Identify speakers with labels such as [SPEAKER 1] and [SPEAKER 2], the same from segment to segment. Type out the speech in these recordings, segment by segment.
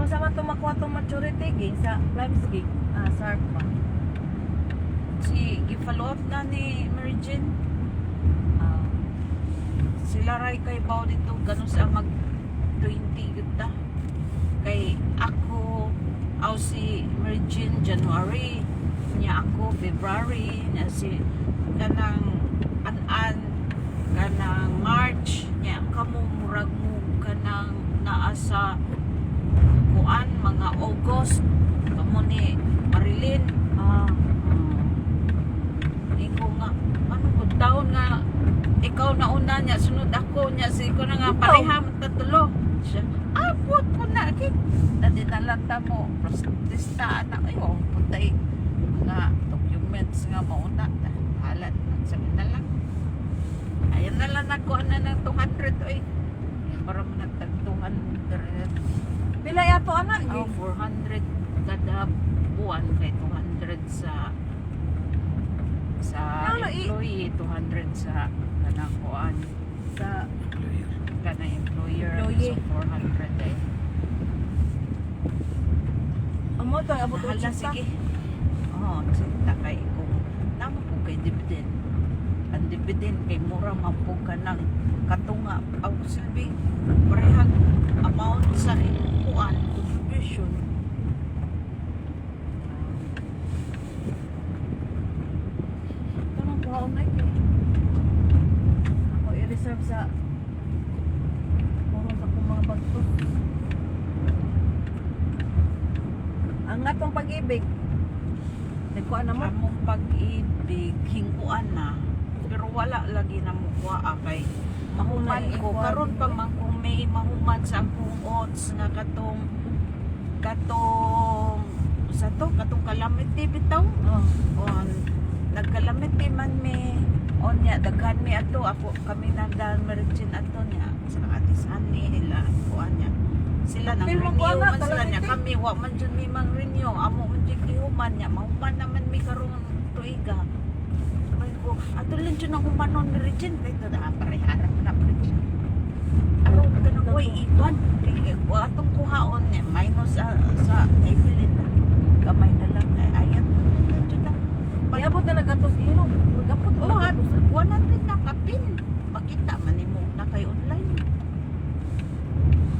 [SPEAKER 1] Unsa man to makuha tong maturity gig sa Flames gig? SARP pa.
[SPEAKER 2] Si i-follow up na ni Mary Jane. Sila ray kay baw dito ganun sa mag 20 gud ta. Kay ako si Mary Jane January, niya ako February, niya si kanang an kanang March, niya kamo murag mo kanang naa sa kuan mga August kamo ni Marilyn. Iko nga ano gud taon nga ikaw na una niya, sunod ako niya, ko na nga pareha magtatulo siya. Abot ko na kit dati nalanta mo protesta na ayo puntay mga documents nga mauna halat sabi na lang ayan na lang ako na ng 200 oy para mo nagtag 200
[SPEAKER 1] Pila yato anak gig?
[SPEAKER 2] 400 kada buwan kay 200 sa employee, 200 sa kanang kuan
[SPEAKER 1] Sa
[SPEAKER 2] kanang employer,
[SPEAKER 1] Employee.
[SPEAKER 2] so 400 eh.
[SPEAKER 1] amo to abot
[SPEAKER 2] Hala, sige. Oo, sinta kay kung namo po kay dividend. Ang dividend kay mura man po ka ng katunga. Ang silbi, parehang amount sa kuan, contribution.
[SPEAKER 1] Kanang kuhaon na iki. Ako i-reserve sa sa kong mga bagto. Ang atong pag-ibig. Nagkuha na mo.
[SPEAKER 2] Among pag-ibig, hingkuan na. Pero wala lagi na mukha kay mahuman
[SPEAKER 1] Wala,
[SPEAKER 2] ko.
[SPEAKER 1] ikuan.
[SPEAKER 2] Karon pa man kung may mahuman sa akong odds nga katong katong calamity bitaw. On nagkalamity man mi onya daghan mi ato ako kami nagdaan mergin ato niya sa atisan ni nila kuan niya sila nang
[SPEAKER 1] Pero
[SPEAKER 2] renew
[SPEAKER 1] wala,
[SPEAKER 2] man sila niya
[SPEAKER 1] calamity.
[SPEAKER 2] kami wa man jud mi mang renew amo man jud gihuman niya mahuman naman mi karon tuiga ay ko ato lang jud nang humanon ni Regine kay to da pareharap na Regine aron kanang way iban kay atong kuhaon niya minus sa Evelyn gamay na lang kay ayat jud lang
[SPEAKER 1] Iabot na nagatos ilog. Magapot
[SPEAKER 2] oh, 100 na kapin. Makita man nimo na kay online.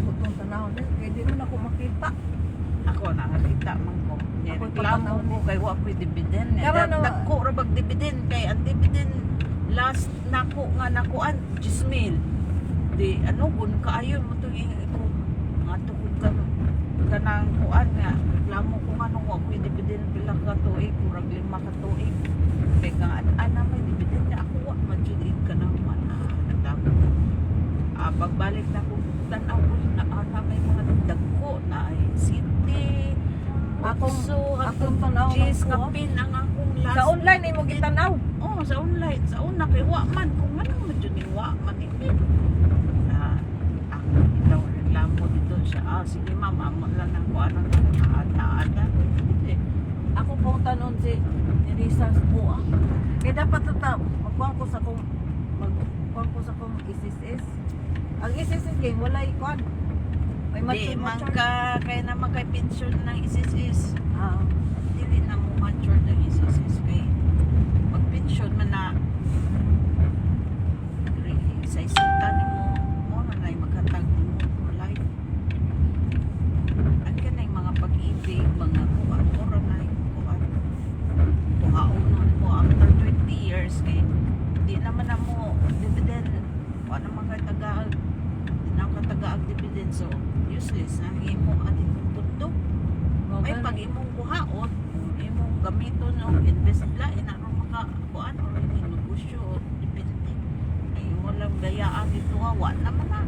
[SPEAKER 1] Butong tanahon din. Kaya di man ako makita.
[SPEAKER 2] Ako nakakita man ko.
[SPEAKER 1] Ako'y
[SPEAKER 2] Reklamo
[SPEAKER 1] patanaw
[SPEAKER 2] ko kay wa ko'y dividend.
[SPEAKER 1] Karon na-
[SPEAKER 2] Dagko ra bag dividend kay ang dividend last nako nga nakuan 10,000. Di ano gun kaayo mo to iko nga tukod ka kanang kuan nga reklamo ko nga nung wa ko'y dividend pila ka tuig murag 5 ka tuig. Kay nga ana may dividend na ako wa man jud ka nang man nagdako. Pagbalik na ko tan-aw ko na ana may mga dagko na ay city
[SPEAKER 1] Akong tanaw
[SPEAKER 2] cheese
[SPEAKER 1] ko.
[SPEAKER 2] kapin ang akong last
[SPEAKER 1] Sa online ay mo gitanaw.
[SPEAKER 2] oh sa online sa una kay wa man kung manang man jud wa man hindi ako itaw reklamo dito siya sige ma'am amo lang nang kuan ada
[SPEAKER 1] Ako pong tanon si Elisa sa buwa. Kaya dapat ito, magkuhan ko sa kong SSS. Ang SSS game, wala ikuan. May
[SPEAKER 2] di man
[SPEAKER 1] mature.
[SPEAKER 2] ka kay naman kay pension ng ISIS
[SPEAKER 1] Ah,
[SPEAKER 2] dili na mo mature ng ISIS kay pag pension man na sa isita ni mo na na maghatag mo for life ang kanay mga pag-ibig mga kuan oras na kuan kuhaunon mo after 20 years kay di naman na mo dividend wala naman kay tagaag di na ka tagaag dividend so useless na imo ating tundo ay pag imong kuhaon imong gamiton og invest la inaro maka kuan or ini negosyo depende ay mo lang gayaan dito nga wa naman na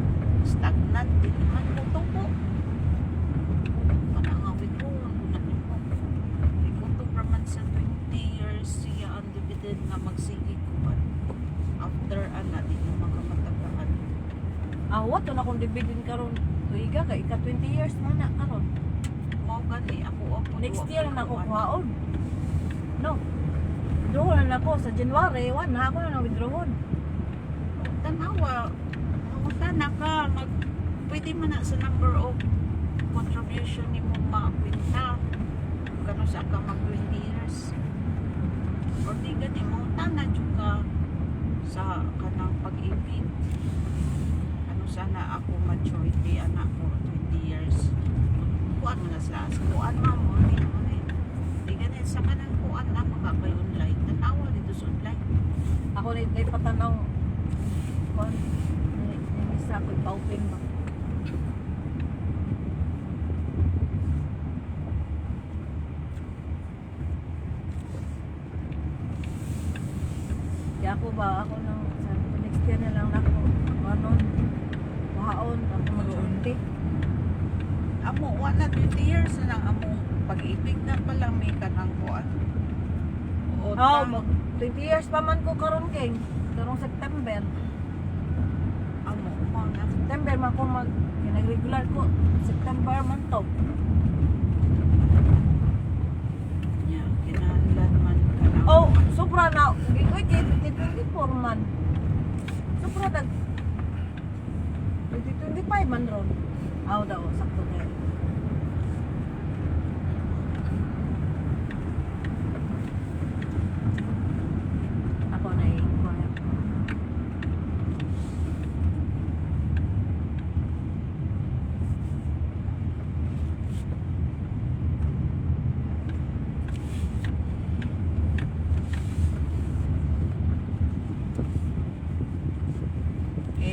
[SPEAKER 2] stagnant din man mo tubo kana nga withhold na nimo ikuto raman sa 20 years siya ang dividend nga magsigi kuan after ana di mo makamatagaan
[SPEAKER 1] awat to na kung dividend karon. Tuiga ka ika 20 years na na karon.
[SPEAKER 2] mao gani ako
[SPEAKER 1] Next year na ako kuhaon. No. Withdraw na ako sa January 1 na ako na withdraw.
[SPEAKER 2] tanawa mangutana ka mag pwede man na sa number of contribution ni mo makwinta. Kano sa ka mag 20 years. Or di gani mo tanan jud ka sa kanang pag-ibig. Ano sana ako maturity anak ko 20 years. Kuan mo na sa kuan mo ni di gani sa kanang kuan na makakay online. Tanawa dito sa online.
[SPEAKER 1] Ako ni patanaw. Kon ni isa ko pauping ba. Kaya ako ba, ako nang sabi ko, next year na lang ako, anon, mahaon, ako mag-unti.
[SPEAKER 2] Amo wala 20 years na lang amo pag-ibig na pala may kanang kuan. O
[SPEAKER 1] Oh, mag 20 years pa man ko karon king. Karong September.
[SPEAKER 2] amo mga
[SPEAKER 1] September man ko mag regular ko. September man to.
[SPEAKER 2] niya kinahanglan man kanang
[SPEAKER 1] Oh, sobra na. Wait, 2024 man. Sobra dag 2025 man ron. Aw daw sakto kay. Ako na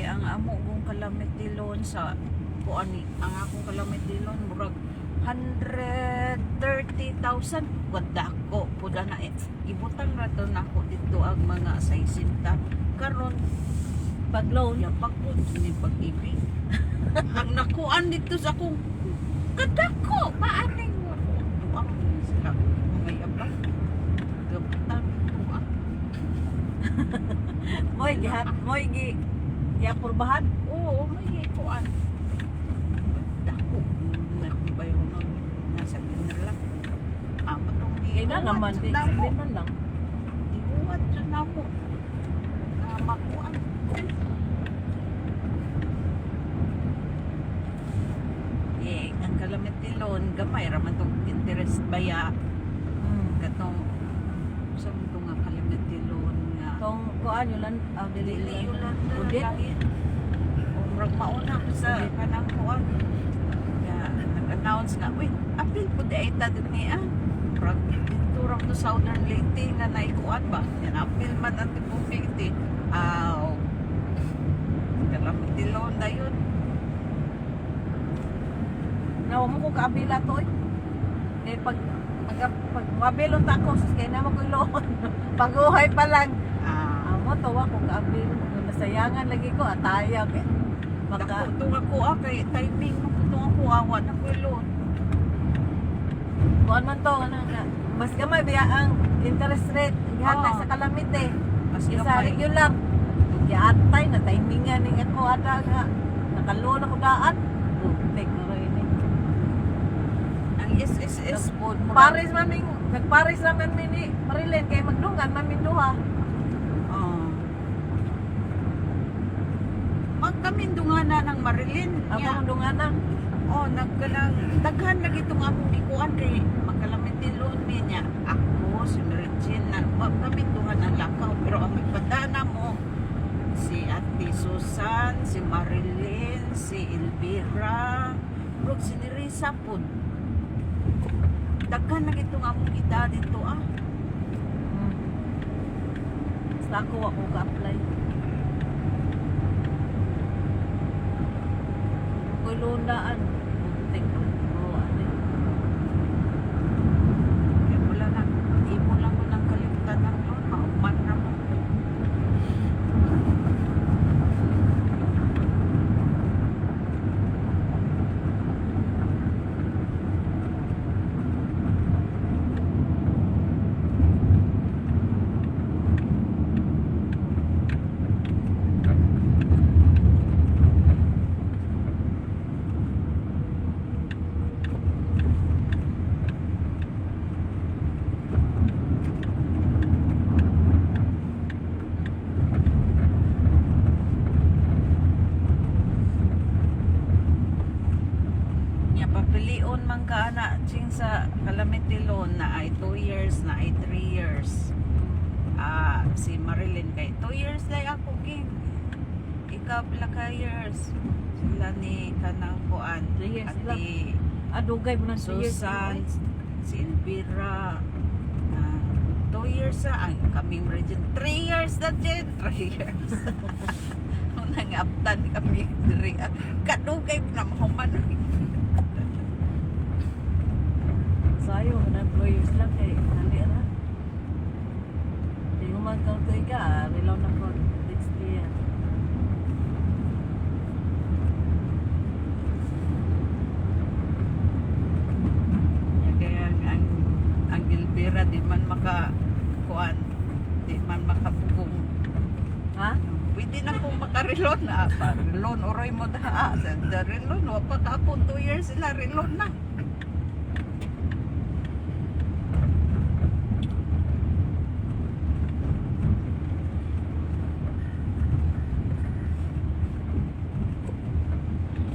[SPEAKER 2] ang amo kong calamity loan sa kuan ni ang akong calamity loan murag 130,000 wala ko puda na ibutang na to nako dito ang mga 60 karon
[SPEAKER 1] pag loan.
[SPEAKER 2] ya pagpud ni pag-ibig ang nakuan dito sa akong kadako maaning mo ang sila mga yabang gabutan ko
[SPEAKER 1] Moy gihat, moy gi ya purbahan.
[SPEAKER 2] oo may kuan dako na bayo nang nasa kinala amo tong
[SPEAKER 1] Kaya na naman, di sabihin man lang.
[SPEAKER 2] diuwat sa namo na makuan ang calamity loan gamay raman tong interest baya katong sa mo nga calamity loan nga
[SPEAKER 1] Kung kuan yun lang, dili
[SPEAKER 2] dili yun lang
[SPEAKER 1] Udit.
[SPEAKER 2] murag mauna ko sa
[SPEAKER 1] Udit.
[SPEAKER 2] kanang kuan nga nag-announce nga wait apil po di ay tadit niya murag dito ram to Southern Leyte nga naikuan ba yan apil man ang tipong Leyte aw calamity loan na yun
[SPEAKER 1] Nawa mo ko kaabila to eh. Eh pag mabilon ta ako, sus kaya naman ko loon. Pag-uhay pa lang. Amo tawa ko kaabil. Kung nasayangan lagi ko, ataya. Maka,
[SPEAKER 2] Nakutung ako kay timing nakutung ako awa na ko loan.
[SPEAKER 1] kuan man to, ano nga. Mas gamay biya ang interest rate. Ihatag
[SPEAKER 2] Oo.
[SPEAKER 1] sa kalamite.
[SPEAKER 2] Mas
[SPEAKER 1] Isa
[SPEAKER 2] gamay.
[SPEAKER 1] regular. Iatay na timingan ng ako ada nga. Nakaloon ako daan. Butik na rin eh.
[SPEAKER 2] Ang SSS po
[SPEAKER 1] Paris maming, nagparis naman mini Marilyn kay magdungan mamin duha.
[SPEAKER 2] Magkamindungan na ng Marilyn.
[SPEAKER 1] Ako
[SPEAKER 2] Yeah.
[SPEAKER 1] ang dunganan.
[SPEAKER 2] Nagkanang daghan lagi itong among ikuan kay magkalamitin loan niya. Ako, si Regine, na magkamindungan ang lakaw. Pero ang magpadana mo, si Ate Susan, si Marilyn, si Elvira, bro, si Nerissa po. Daghan lagi itong among edad dito
[SPEAKER 1] Basta ako ka-apply. Ko'y lundaan. Butik ko. Ano eh.
[SPEAKER 2] Kaya wala na, di mo lang mo nang kalimutan ng loan, mauman na mo. man ka na ching sa calamity loan na ay 2 years na ay 3 years. Si Marilyn kay 2 years lang ako ging. Ikaw pala ka years. Sila ni kanang kuan.
[SPEAKER 1] 3 years sila.
[SPEAKER 2] Ati
[SPEAKER 1] Dugay mo ng 3 years.
[SPEAKER 2] Susan, si Elvira, 2 years sa ang kaming region. 3 years na din. 3 years. Nangaptan kami diri. Kadugay na mahuman.
[SPEAKER 1] Sayo, na 2 years lang kay nali na. Di ko man kang ka, rilaw na ko 60 yan.
[SPEAKER 2] Kaya ang Elvira di man maka kuan, di man makapugong.
[SPEAKER 1] Ha?
[SPEAKER 2] Pwede na kung makarelon na. Relon, oroy mo da. Sa relon, wapa ka po 2 years sila relon na.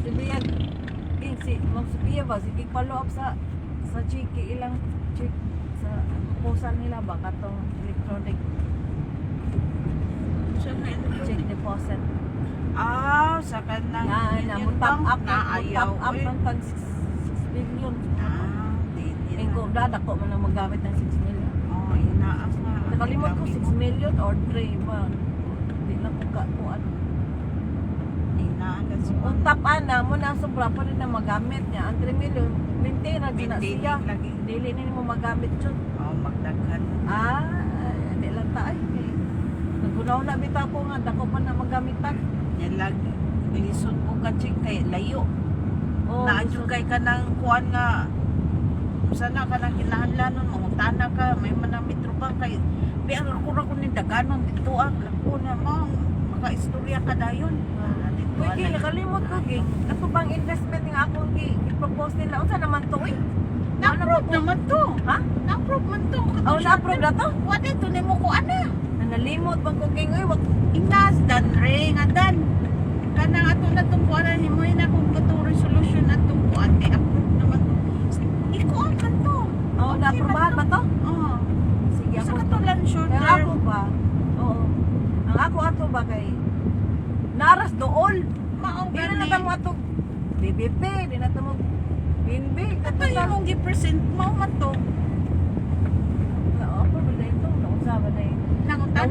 [SPEAKER 1] Si Bian, si Ma'am Sophia ba, sige follow up sa chiki ilang check sa proposal nila ba katong electronic check deposit.
[SPEAKER 2] Sa kanang
[SPEAKER 1] Na mo top up
[SPEAKER 2] na ayaw.
[SPEAKER 1] top up ng 6 million.
[SPEAKER 2] Di
[SPEAKER 1] Ingko dada ko man lang magamit ng 6 million.
[SPEAKER 2] Inaas na.
[SPEAKER 1] Nakalimot ko 6 million or 3 ba. Di lang ko kuan.
[SPEAKER 2] Inaan kasi.
[SPEAKER 1] Kung top ana mo na sobra pa rin na magamit niya. Ang 3 million maintain na din na siya.
[SPEAKER 2] lagi.
[SPEAKER 1] Dili na mo magamit yun.
[SPEAKER 2] Magdaghan.
[SPEAKER 1] Hindi lang tayo. Nagunaw na bitaw ko nga, dako pa na magamitan.
[SPEAKER 2] Nilag lisod ko ka ching kay layo.
[SPEAKER 1] Oh,
[SPEAKER 2] Naadyo kay kanang kuan nga sana ka nang kinahanglanon mangutana ka may manamitro ka kay biang ako ra ko ni daganon dito ang lako na mo maka-istorya ka dayon.
[SPEAKER 1] Uy, nakalimot ko, Ging. Kato bang investment nga ako i-propose nila? Unsa naman to, eh?
[SPEAKER 2] Na-approve naman to.
[SPEAKER 1] Ha?
[SPEAKER 2] Na-approve man to.
[SPEAKER 1] Oh, na-approve na to?
[SPEAKER 2] Wala ito ni mo ko ana.
[SPEAKER 1] Nalimot bang ko, Ging? Uy, wag...
[SPEAKER 2] Inas dan re nga dan. Kanang ato na tong kuan ni mo na kung kato resolution atong kuan kay approve naman to. Ikuan man to.
[SPEAKER 1] Oh, na-approvehan ba to?
[SPEAKER 2] Oo.
[SPEAKER 1] Sige,
[SPEAKER 2] Sa
[SPEAKER 1] ako.
[SPEAKER 2] katulan short
[SPEAKER 1] Ang
[SPEAKER 2] term.
[SPEAKER 1] ako ba? Oo. Ang ako ato ba kay... Naras dool.
[SPEAKER 2] Mao
[SPEAKER 1] Di na
[SPEAKER 2] gani.
[SPEAKER 1] natamo ato. BBP, di na natamo BNB.
[SPEAKER 2] Ato yung gi-present mo man to.
[SPEAKER 1] Apa ba na ito? Naunsa ba na ito?
[SPEAKER 2] Nangutan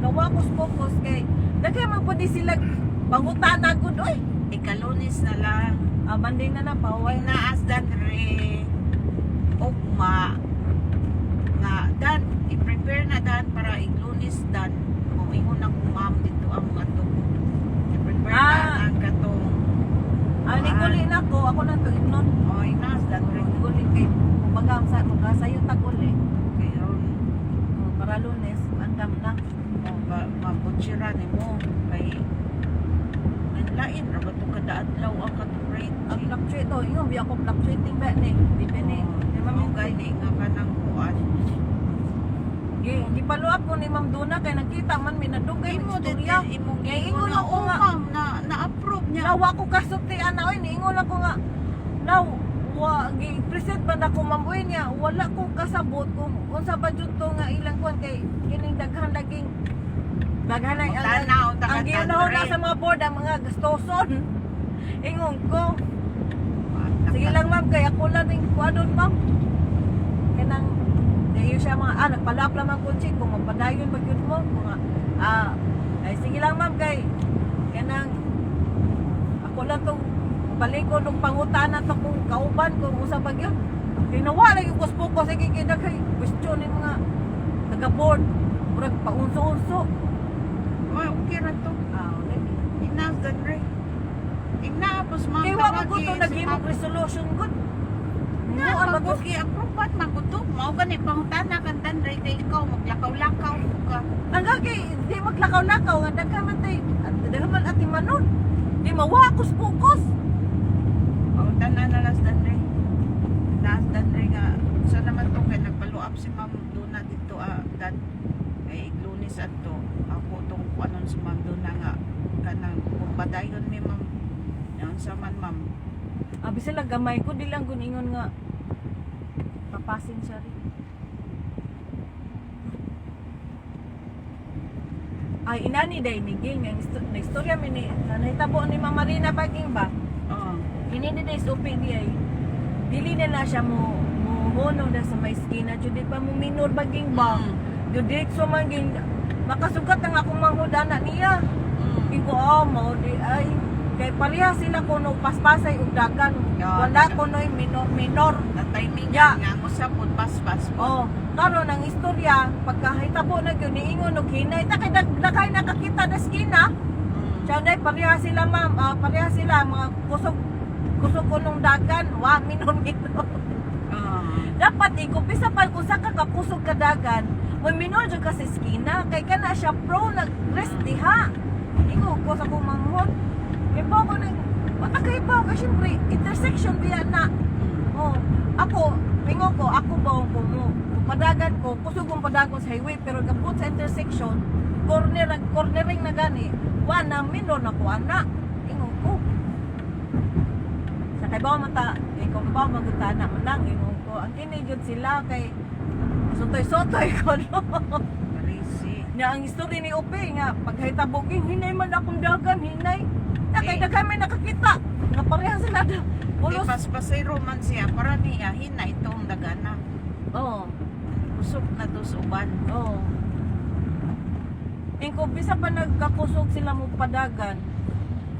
[SPEAKER 1] Nawa ko sa focus kay daghay man pud sila pangutana gud oy.
[SPEAKER 2] Ikalunis na lang.
[SPEAKER 1] Monday na na paway na.
[SPEAKER 2] Naas dan re. Ugma. Nga dan. I-prepare na dan para iglunis dan. Kung ingon na kung ma'am dito ang mga to. I-prepare na ang katong.
[SPEAKER 1] Ani kuli na ko ako na to ignon.
[SPEAKER 2] Naas dan re.
[SPEAKER 1] Kuli kay kumbaga sa makasayo ta kuli.
[SPEAKER 2] Kaya
[SPEAKER 1] Para Lunes andam na.
[SPEAKER 2] mabutsira ni mo. Kay lain ra ba ito kada adlaw ang katong rate.
[SPEAKER 1] Ang fluctuate to, yung biya ko fluctuating ba ni. Depende. Di ba
[SPEAKER 2] Mao gani nga kanang kuan.
[SPEAKER 1] Gipalo up ko ni Ma'am Duna kay nakita man minadugay
[SPEAKER 2] Imo din
[SPEAKER 1] istorya.
[SPEAKER 2] imong
[SPEAKER 1] Kaya
[SPEAKER 2] ingon
[SPEAKER 1] ingon
[SPEAKER 2] na
[SPEAKER 1] ako nga.
[SPEAKER 2] ma'am na-approve niya.
[SPEAKER 1] Nawa ko kasulti ana oy niingon ako nga. Now gi-present man ako Ma'am Uy niya. Wala ko kasabot kung unsa ba jud to nga ilang kuan kay kining daghan laging daghan ang
[SPEAKER 2] Tanaw,
[SPEAKER 1] ang ginahon na sa mga board ang mga gastoson. Ingon ko. Sige lang ma'am kay ako lang ning kuadon ma'am. Kanang dayo siya mga nagpalap lang ang kutsi kung magpadayon ba yun mo mga ay sige lang ma'am kay kanang ako lang tong balik ko nung pangutana to kung kauban kung usa ba gyud. Ginawa lang yung kuspo sige kay kay question ni mga taga board murag paunso-unso.
[SPEAKER 2] Okay ra to. Inas dan re. Inapos ma'am.
[SPEAKER 1] Kaya wag ko to naghimog resolution good.
[SPEAKER 2] Na
[SPEAKER 1] Ano ba to?
[SPEAKER 2] magugi approve magutok. Mao gani pangutana kan dan re kay ikaw maglakaw-lakaw ka.
[SPEAKER 1] Ang gagi, di maglakaw-lakaw nga daghan man tay. Daghan man ati manon. Di mawakos focus.
[SPEAKER 2] Tanan na las dan re. Las dan re nga sa naman to kay nagpalo up si ma'am Duna dito dan kay iglunis adto. Ako tong kuanon si ma'am Duna nga kanang kung padayon mi ma'am. Yan sa man ma'am.
[SPEAKER 1] Abi sila gamay ko, di lang guningon nga papasin siya rin. Ay, inani day ni Gil, nga na istorya mi ni, nahitabo ni Mama Marina Baging ba?
[SPEAKER 2] Oo.
[SPEAKER 1] Hindi day supi di ay, dili nila siya mo hunong na sa may skina, di pa mo minor Baging ba? Yung direkso man gin, makasugat ang akong manghudana niya. Iko, mo, di ay, kay pareha sila kuno paspasay ug dagan. Wala kuno'y minor.
[SPEAKER 2] Na timing
[SPEAKER 1] Ya.
[SPEAKER 2] nga mo sa pud paspas po.
[SPEAKER 1] Oh, karon ang istorya pagkahitabo na gyud niingon og hinay ta kay dagkay nakakita na skina. Siya day pareha sila ma'am, pareha sila mga kusog kunong dagan, wa minor. Dapat ikupisa pa kung sa kakusog ka dagan, may minor jud ka sa skina kay kana siya pro nag-rest diha. Ingo ko sa kumanghod. Kay ba ko nang makakaibaw ka syempre intersection biya na. Oh, ako pingo ko ako ba ko mo padagan ko kusog kong padagon sa highway pero kaput sa intersection cornering na gani wa na minor na ko ana ingo ko sa kay ba mata ikaw ba magutana man lang ingo ko ang kini jud sila kay sotoy ko no.
[SPEAKER 2] Crazy.
[SPEAKER 1] Nya ang history ni Upe nga paghitabo hinay man akong dagan hinay kay daghan may nakakita nga pareha sila ulos.
[SPEAKER 2] Paspasay roman siya para niya hina itong dagana.
[SPEAKER 1] Oo.
[SPEAKER 2] Usok na to sa uban.
[SPEAKER 1] Oo. Ingko bisa pa nagkakusog sila mo padagan.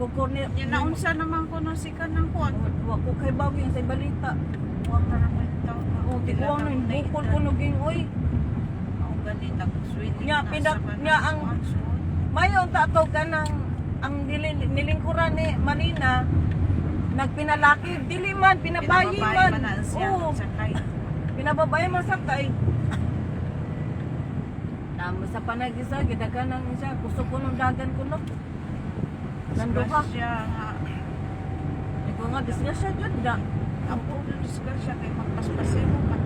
[SPEAKER 1] Kukurni
[SPEAKER 2] Yan na unsa naman kuno si kanang kuan.
[SPEAKER 1] wa ko kay bawing sa balita.
[SPEAKER 2] Wa ka naman ito.
[SPEAKER 1] Oh, tikuang nang bukol ko nuging oy.
[SPEAKER 2] Ang ganita ko sweetie.
[SPEAKER 1] Nya, nya ang mayon tato ka ang nilingkuran ni Marina nagpinalaki dili man pinabayi man. Oo. Pinababae man sakay. Namo sa panagisa gidagan nang siya kusog ko nung dagan ko no. Nanduha.
[SPEAKER 2] Siya nga.
[SPEAKER 1] Iko nga disgrasya jud da.
[SPEAKER 2] Apo disgrasya kay magpaspasay mo ka.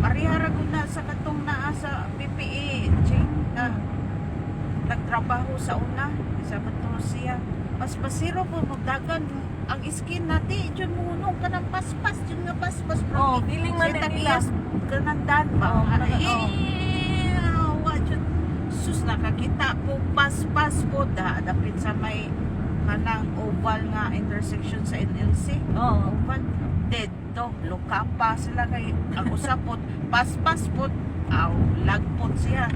[SPEAKER 2] Parihara ko na sa katong naa sa PPE. Ching nagtrabaho sa una. Isa ba to siya. Paspasiro po magdagan. Ang skin natin, dyan mo hunong ka ng paspas. Dyan nga paspas.
[SPEAKER 1] Oh, feeling man na nila.
[SPEAKER 2] Kanandan ba?
[SPEAKER 1] Oo,
[SPEAKER 2] Sus, nakakita po paspas po. Dapit sa may kanang oval nga intersection sa NLC.
[SPEAKER 1] Oo.
[SPEAKER 2] Oval. Dead to. Lukapa sila kay ang usapot. Paspas po. Aw, lagpot siya.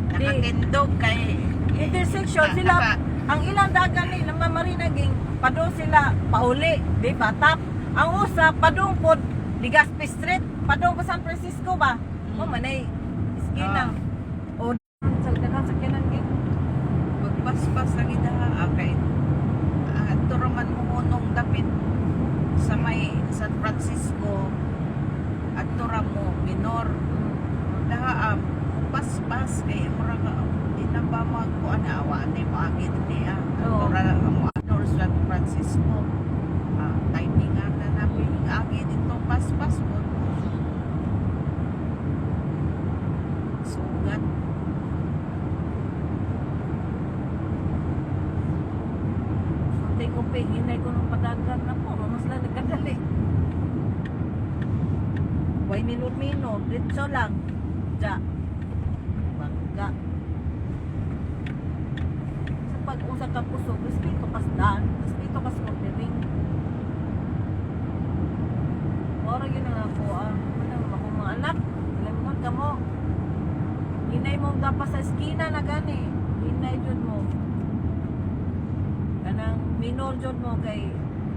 [SPEAKER 2] Nakatindog kay
[SPEAKER 1] Intersection sila. Ang ilang dagan ni Mama Marina ging padung sila pauli, di ba? Tap. Ang usa padung pod Legazpi Street, padung pa San Francisco ba? Mo manay skina. O sa daghang sakyanan ging
[SPEAKER 2] magpaspas na kita okay. Ito raman mo dapit sa may San Francisco at tura mo minor daha paspas kay mura ka di na ba magkuan na awan ni maagid niya
[SPEAKER 1] Oo.
[SPEAKER 2] tura mo minor San Francisco timing nga na namin agid dito paspas mo sugat.
[SPEAKER 1] Sunday ko pe, hinay ko nung padagan na po, mas lang nagkadali. Way minor, dito lang. Ja. Bangga. Sa pag-usa ka puso, respeto kas daan, respeto kas ordering. Ora yun na ako, ano akong mga anak, alam ka mo. Hinay mo dapat sa eskina na gani. Hinay jud mo. Kanang minor jud mo kay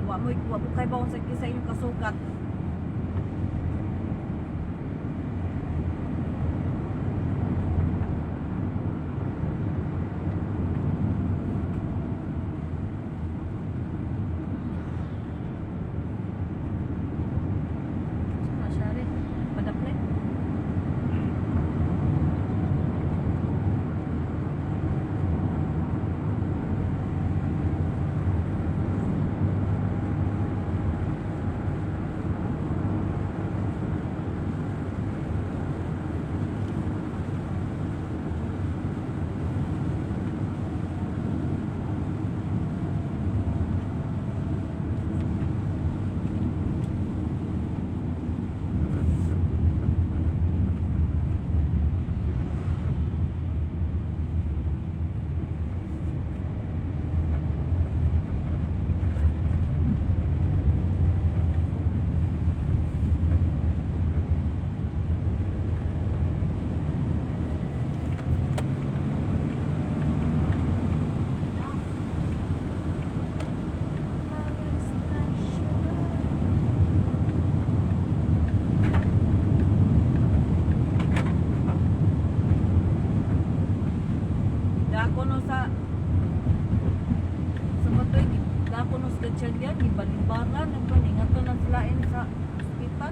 [SPEAKER 1] wa mo kay bawon sa kisa yung kasugat. Masyari, padaplet.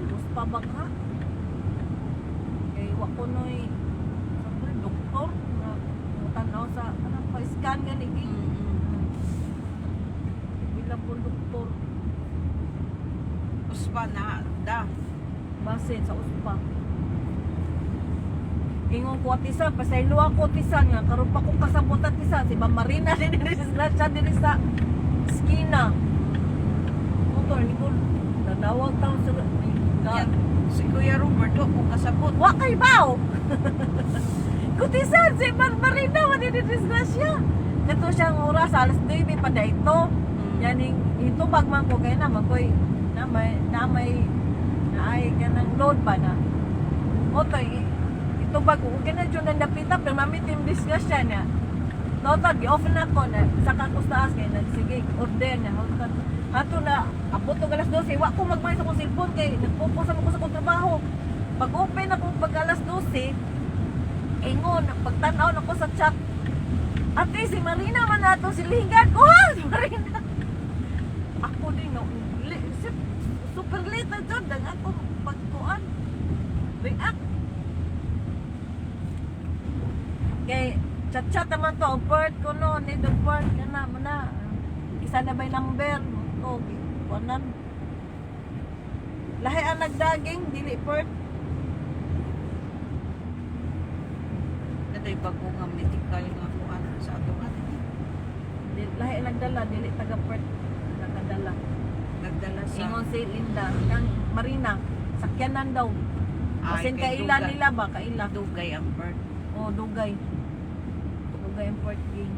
[SPEAKER 1] uspa bagha. Kay wa ko noy sa doktor na tanaw sa anong pa-scan gani king. Bilang po doktor
[SPEAKER 2] Uspa na da.
[SPEAKER 1] base sa uspa. Ingon ko atisan, pasaylo ako atisan nga, karon pa ko kasabot atisan, si Ma'am Marina din sa diri sa skina. Motor ni ko, nanawag taon sa
[SPEAKER 2] Yan. Si Kuya Roberto kung kasabot.
[SPEAKER 1] wa kay baw. Kutisan si Ma'am Marina man din disgrasya. Kato siyang oras alas 9 pa dayto. Yaning ito bagman ko kay na makoy na ay kanang load pa na. Motoy ito bag ko kaya na dyan na napita pero mamitim disgrasya niya. Total, gi-off na ko na sa kakustaas kay nagsige order na ato na abot og alas 12 wa ko magmay sa kong cellphone kay nagpupusan ako sa kong trabaho. Pag open ako pag alas 12 ingon pagtan-aw nako sa chat. Ate si Marina man ato silingan ko ha si Marina. Ako din no super late na jud ang ako pagkuan. React kay chat-chat naman to ang part ko no ni the part kana man na isa na bay number ko kuanan lahi ang nagdaging dili part
[SPEAKER 2] Naday bago nga medical nga kuan sa ato atin.
[SPEAKER 1] lahi ang nagdala dili taga part nagdala
[SPEAKER 2] Nagdala sa
[SPEAKER 1] ingon si Linda ng Marina sakyanan daw kasi kaila nila ba kaila
[SPEAKER 2] Dugay ang bird.
[SPEAKER 1] o dugay ang part game.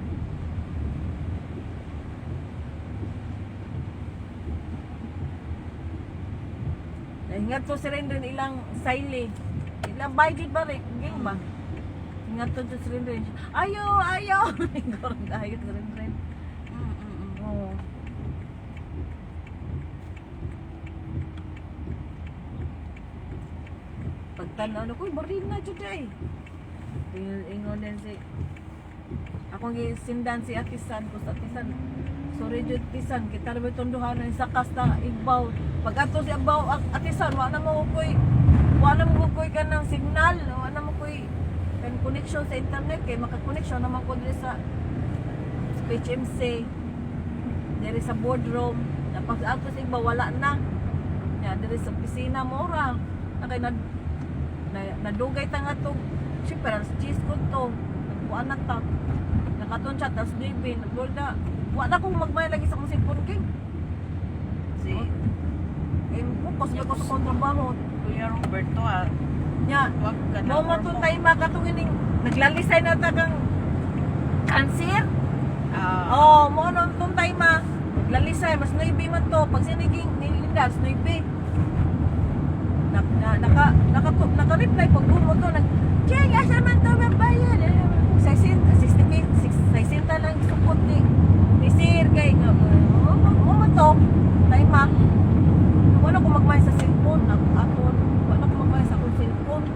[SPEAKER 1] Ingat to sila rin ilang saili. Ilang budget ba rin? Game ba? Ingat to sila rin. Ayaw! Gorong ayot rin. Oo. Pagtanaw na ko, barin na dyan eh. Ingon din si akong gisindan si Atisan ko sa Atisan. Sorry jud Atisan, kita ra bitong duhanan sa kasta igbaw. Pag ato si Igbaw Atisan, wa na mo koy kanang signal, wa na mo koy kan connection sa internet kay maka-connection naman ko diri sa HMC. Diri sa boardroom. Tapos ato si Igbaw wala na. Ya diri sa opisina mo ra. Nakay nadugay ta nga to. Siyempre, alas 10 ko to. Nagpuan na ta. Nakaton siya, tapos David, nagbolda. Wala akong magmay lagi sa kong cellphone king.
[SPEAKER 2] Si
[SPEAKER 1] Focus na ko sa kong trabaho.
[SPEAKER 2] Kuya Roberto
[SPEAKER 1] Nya,
[SPEAKER 2] wag ka na.
[SPEAKER 1] mo matutay makatungin naglalisay na tagang cancer. Oh, mo nung tuntay ma. Naglalisay, mas noibi man to. Pag siniging nilindas, noibi. Naka-reply pag bumo to Jay, asa man to mabayan 60 lang support ni Sir kay mo to tay ma wala ko magmay sa cellphone wala ko magmay sa akong cellphone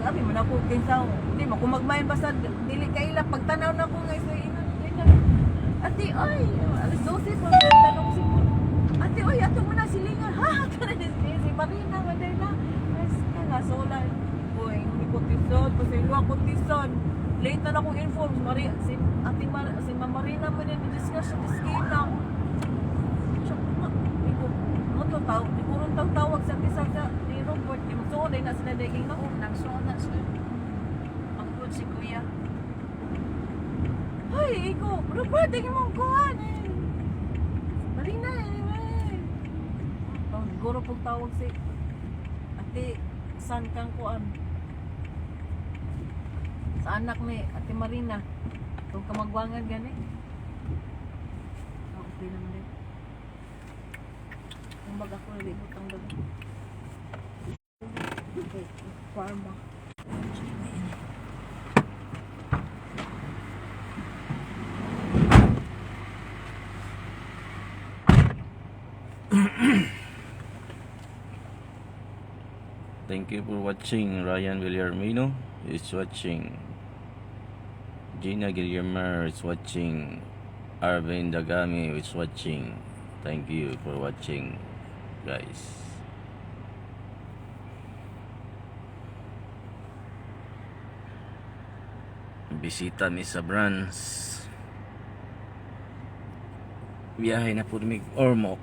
[SPEAKER 1] abi man ako kinsaw hindi mo ko magmay basta dili kaila pagtanaw na ko guys ati oy alas 12 pa tanong si ati oy ato mo na silingan ha si Marina maday na nga solar boy hindi ko tison pasaylo ako tison late na akong inform si Ma'am Marina man yung discussion sa skina hindi ko rin tawag sa tisa sa ni Robert yung soolay na sila daging na
[SPEAKER 2] Nagsona sa ang good si Kuya.
[SPEAKER 1] ay iko Robert daging mong kuhan Marina siguro pong tawag si ate san kang kuan sa anak ni ate Marina kung kamagwangan gani okay naman din kung baga ko nalibot ang baga okay farma
[SPEAKER 3] Thank you for watching. Ryan Villarmino is watching. Gina Guillermo is watching. Arvin Dagami is watching. Thank you for watching, guys. bisita mi sa branch. Biyahe na po mi Ormoc.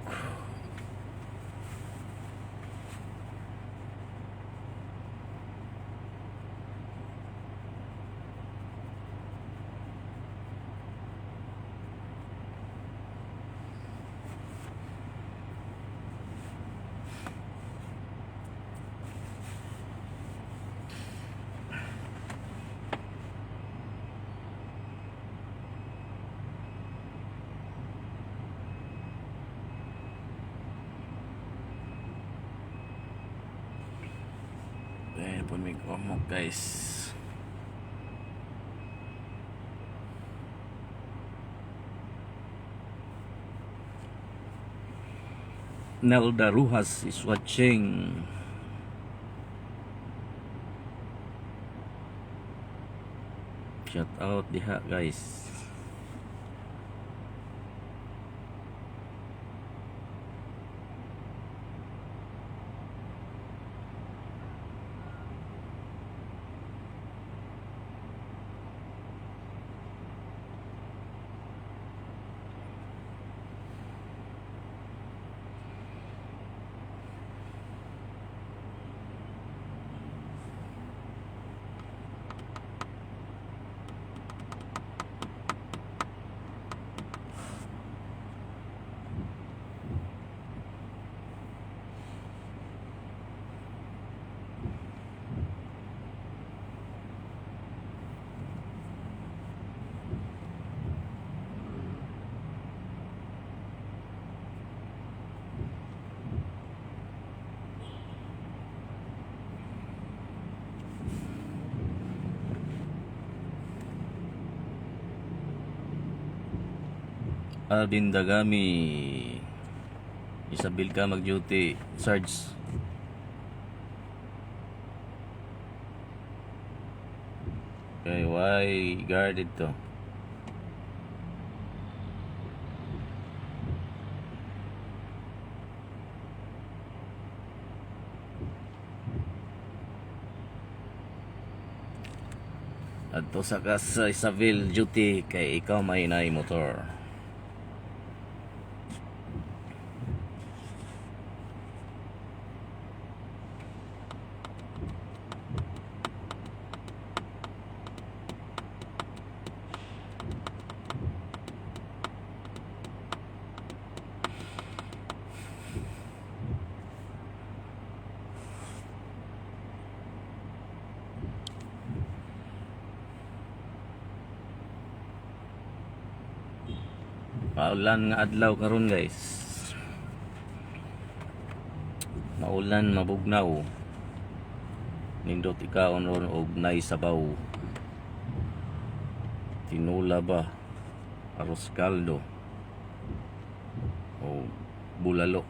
[SPEAKER 3] Ayan po may Ormoc guys. Nelda Rujas is watching. Shout out diha guys. Alvin Dagami, Isabel ka mag-duty, Sarge. Okay, why guarded to? Adto sa ka sa Isabel duty kay ikaw may nay motor. Paulan nga adlaw karon guys. Maulan mabugnaw. Nindot ikaon ron og nay sabaw. Tinula ba? Arroz caldo. O bulalo.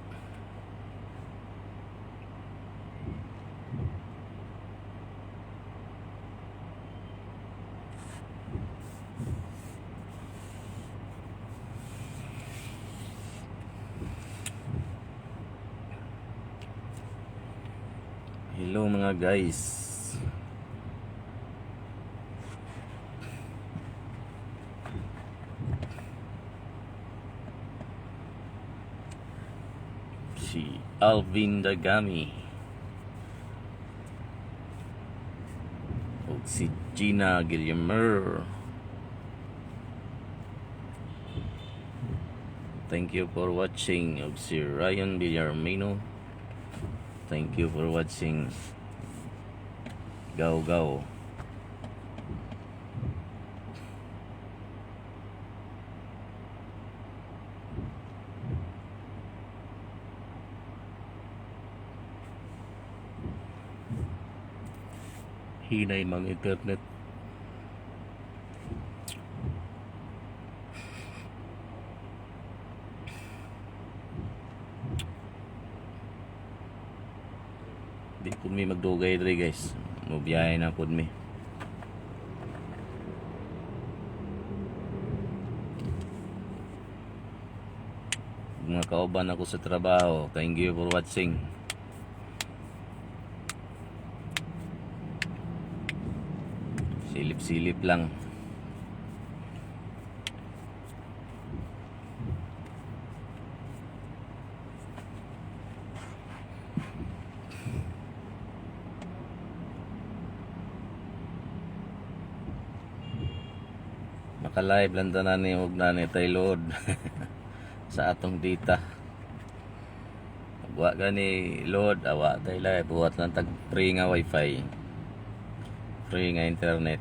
[SPEAKER 3] Hello mga guys. Si Alvin Dagami o si Gina Guillermer. Thank you for watching. Og si Ryan Villarmino. Thank you for watching. Go go. Hinay mang internet. Di po mi magdugay dre guys. Mubiyahe na po mi. Mga kauban ako sa trabaho. Thank you for watching. Silip-silip lang. Maka-live lang na ni og nani tay load sa atong data. Wa gani load awa tay live buhat lang tag free nga wifi. Free nga internet.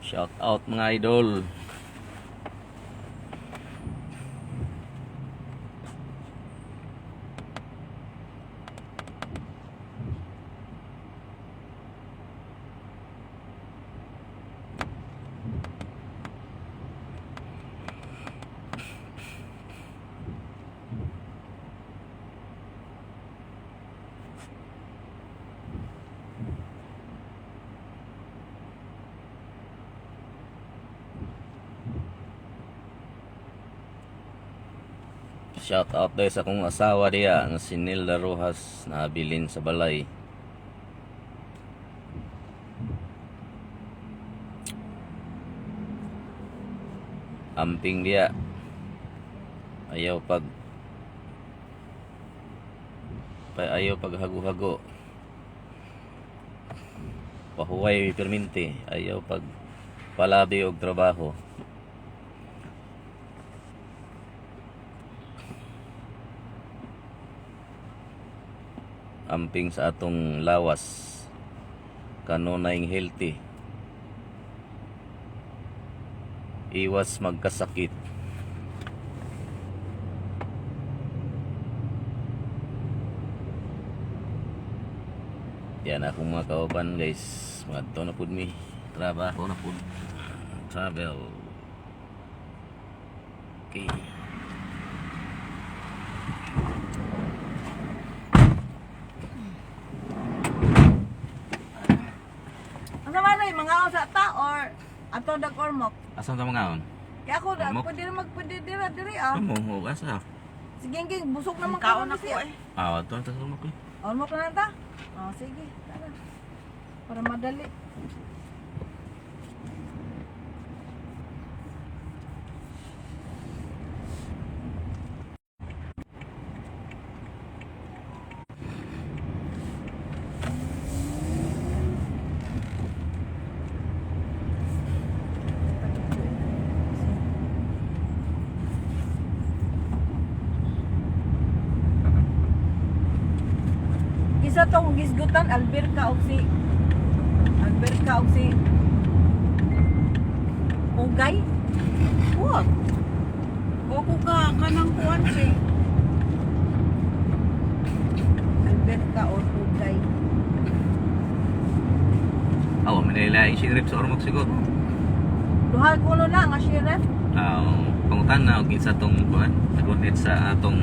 [SPEAKER 3] Shout out mga idol. Shout out dahil sa kong asawa diya na si Nilda Rojas na abilin sa balay. Amping diya. Ayaw pag hago-hago. Pahuway perminti. Ayaw pag palabi og trabaho. Amping sa atong lawas kanunayng healthy, iwas magkasakit. Yan akong mga kauban guys, mga to na pud mi trabaho na pud travel. Okay.
[SPEAKER 1] Mga sa ta or ato dag-ormok.
[SPEAKER 3] Asan ta mga on?
[SPEAKER 1] Kaya ako da,
[SPEAKER 3] Ormok?
[SPEAKER 1] pwede na magpwede diri ah.
[SPEAKER 3] Amo ho asa.
[SPEAKER 1] Sige, busog naman
[SPEAKER 2] Kaon
[SPEAKER 1] karon
[SPEAKER 2] ako eh.
[SPEAKER 3] Ah, to ta mo ko.
[SPEAKER 1] Ormok na ta? Oh, sige. Tara. Para madali. Isa tong gisgutan Alberca og si Ugay.
[SPEAKER 2] What? Opo ka kanang kuan si.
[SPEAKER 1] Alberca or Ugay.
[SPEAKER 3] Aw, manila yung sinrip sa ormok siguro.
[SPEAKER 1] Duha kuno na nga sheriff.
[SPEAKER 3] Pangutan na og isa tong kuan, nag-connect sa atong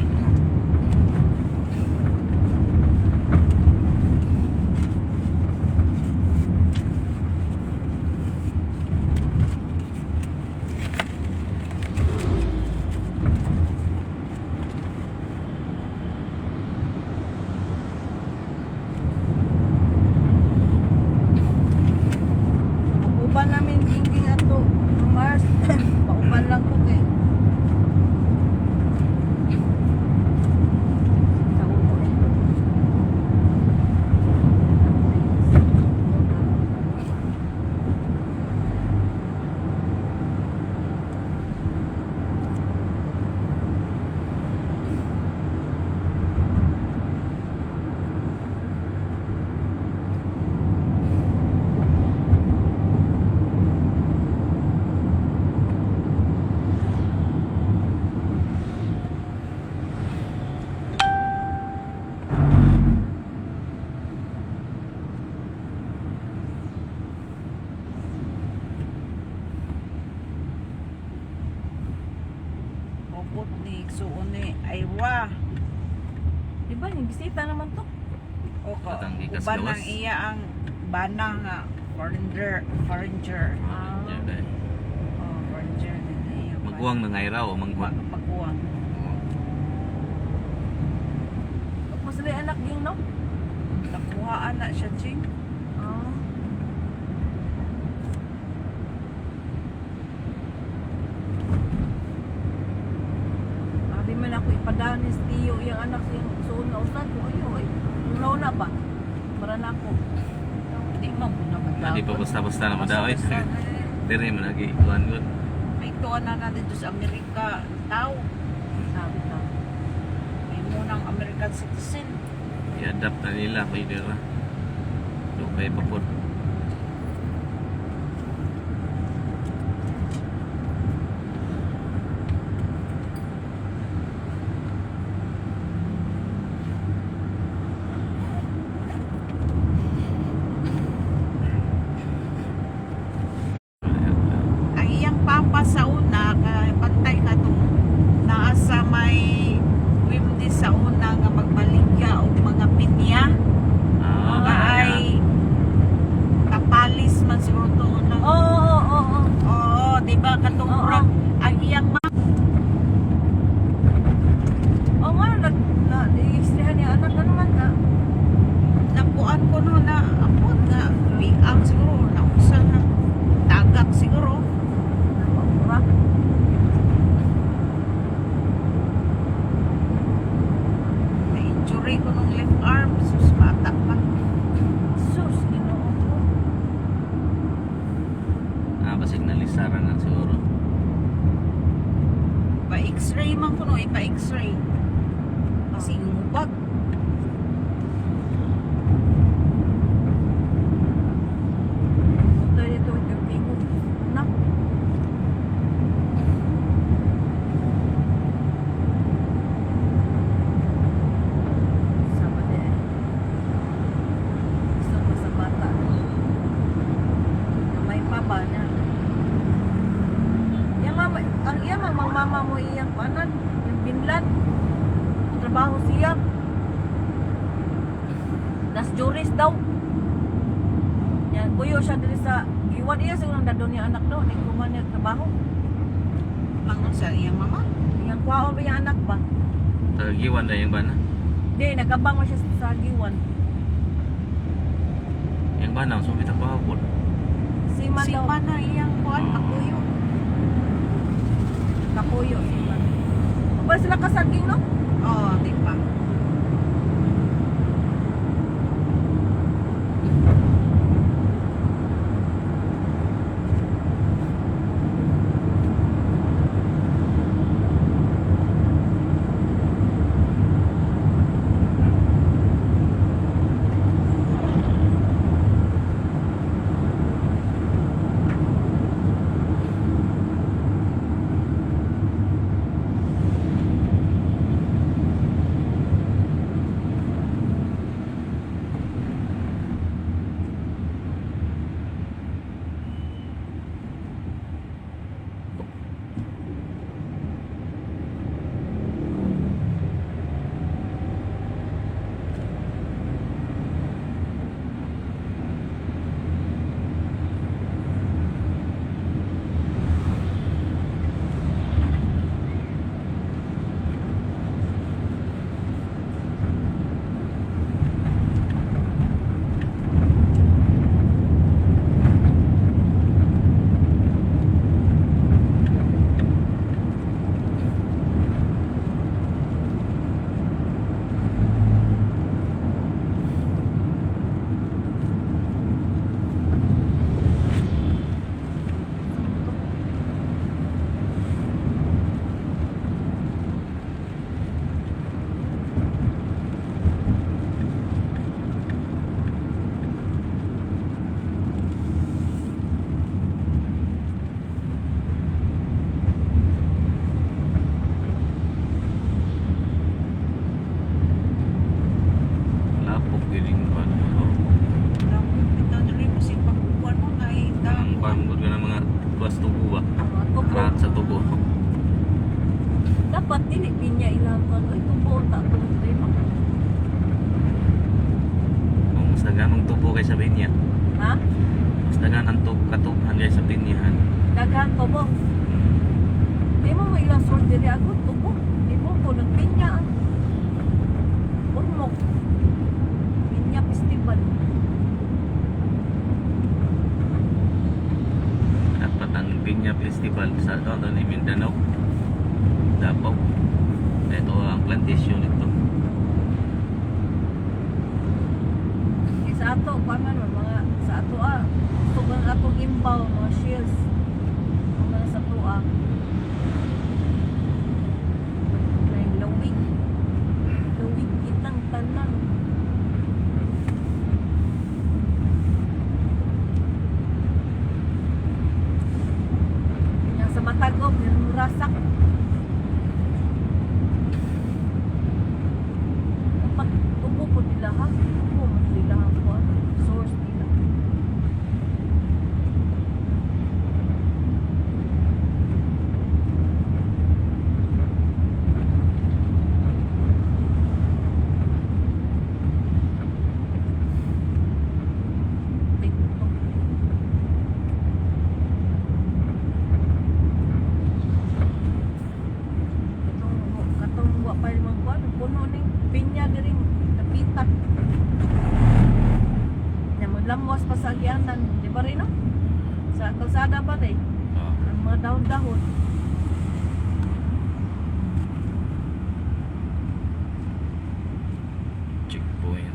[SPEAKER 1] Uban namin tingking ato Mars. Pauban lang ko kay. Sa ulo.
[SPEAKER 2] Opot ni suone aywa.
[SPEAKER 1] Di ba yung bisita naman to?
[SPEAKER 2] O ka.
[SPEAKER 3] Katang gikas
[SPEAKER 2] Uban
[SPEAKER 3] gawas.
[SPEAKER 2] ang iya ang bana nga foreigner. Oh, foreigner din iya.
[SPEAKER 3] Magbuwang na ngay raw, magbuwang.
[SPEAKER 2] Magbuwang.
[SPEAKER 1] Mas rin anak yung no?
[SPEAKER 2] Nakuhaan na siya, Ching.
[SPEAKER 1] Ah. Abi man ako ipadaan ni Tiyo yung anak yung suon na usan ko ayo ay. una ba? Para na ako.
[SPEAKER 2] Di mo mo na
[SPEAKER 3] Hindi pa basta-basta na madawit.
[SPEAKER 2] Basta-basta,
[SPEAKER 3] Diri man lagi kuan gud.
[SPEAKER 2] May tuwan na dito sa Amerika. Tao.
[SPEAKER 1] Sabi ka.
[SPEAKER 2] May munang American citizen.
[SPEAKER 3] I-adapt na nila pwede ra. Okay pa po.
[SPEAKER 2] Ang iyang papa sa una, pantay na to, naa sa may wimdi sa una nga magbaligya o mga pinya.
[SPEAKER 3] Ah,
[SPEAKER 2] Nga ay tapalis man siguro to.
[SPEAKER 1] Oo.
[SPEAKER 2] Oo, di ba katong
[SPEAKER 1] Oo.
[SPEAKER 2] murag ang iyang
[SPEAKER 1] Oo nga, i-istrihan niya anak na naman ka.
[SPEAKER 2] nakuan ko no na apod nga ang siguro na usa na tagak siguro.
[SPEAKER 1] Napapura.
[SPEAKER 2] Na injury ko nung left arm, sus bata pa.
[SPEAKER 1] Sus, ginoo ko.
[SPEAKER 3] basig na lisaran na siguro.
[SPEAKER 2] Pa x-ray man ko no, ipa x-ray. Kasi umubag.
[SPEAKER 1] Ito dito, yung tingog. Nak. Sama din. Gusto ko sa bata. Na may papa na. Yang mama, ang iya mamang mama mo iyang panan, yung binlad. Trabaho siya. Nas juris daw. Yan, kuyo siya dili sa iwan iya siguro na doon yung anak daw, ni kuman niya trabaho.
[SPEAKER 2] Mangon sa iyang mama.
[SPEAKER 1] Yang kwaon ba yung anak ba?
[SPEAKER 3] Tagiwan na yung bana.
[SPEAKER 1] Di, nagabang mo siya sa giwan.
[SPEAKER 3] Yung bana, sumit ang pahapon.
[SPEAKER 1] Si Man
[SPEAKER 2] Si
[SPEAKER 1] daw,
[SPEAKER 2] pa na iyang kuan kapuyo.
[SPEAKER 1] kapuyo si Man. Ba sila kasaging no?
[SPEAKER 2] Oo, di pa.
[SPEAKER 3] Lapok giling pa.
[SPEAKER 2] Lapit bitaw diri kasi pagkuan mo na
[SPEAKER 3] Ang
[SPEAKER 2] ita.
[SPEAKER 3] pamugod ka ng mga tuwas tubo ba?
[SPEAKER 1] Mga tubo.
[SPEAKER 3] Arat sa tubo.
[SPEAKER 1] Dapat dili pinya ilang kan. Uy, tubo ta to.
[SPEAKER 3] Kung mas daganong tubo kay sa binya.
[SPEAKER 1] Ha?
[SPEAKER 3] Mas dagan ang katubhan kay sa binyahan.
[SPEAKER 1] Daghan tubo. Di mo mo ilang sort dili ako tubo. Di mo ko nagpinya. Unmok. Pinya festival.
[SPEAKER 3] Dapat ang Pinya Festival sa doon ni Mindanao. Davao. Ito ang plantation ito.
[SPEAKER 1] ato, paano mga sa ato gusto bang atong imbaw, mga shields. Mga sa ato may lawig. Lawig kitang tanan. Yang sa matagop, yung rasak. Dapat upo po nila ha. Upo mo nila ha po. Source nila. TikTok. Katong wa pa limang kuwan, puno ning pinya diring napitak. Nya maglamos pa sa agyanan, di ba rin no? Sa kalsada ba rin? Ang mga dahon-dahon.
[SPEAKER 3] Checkpoint.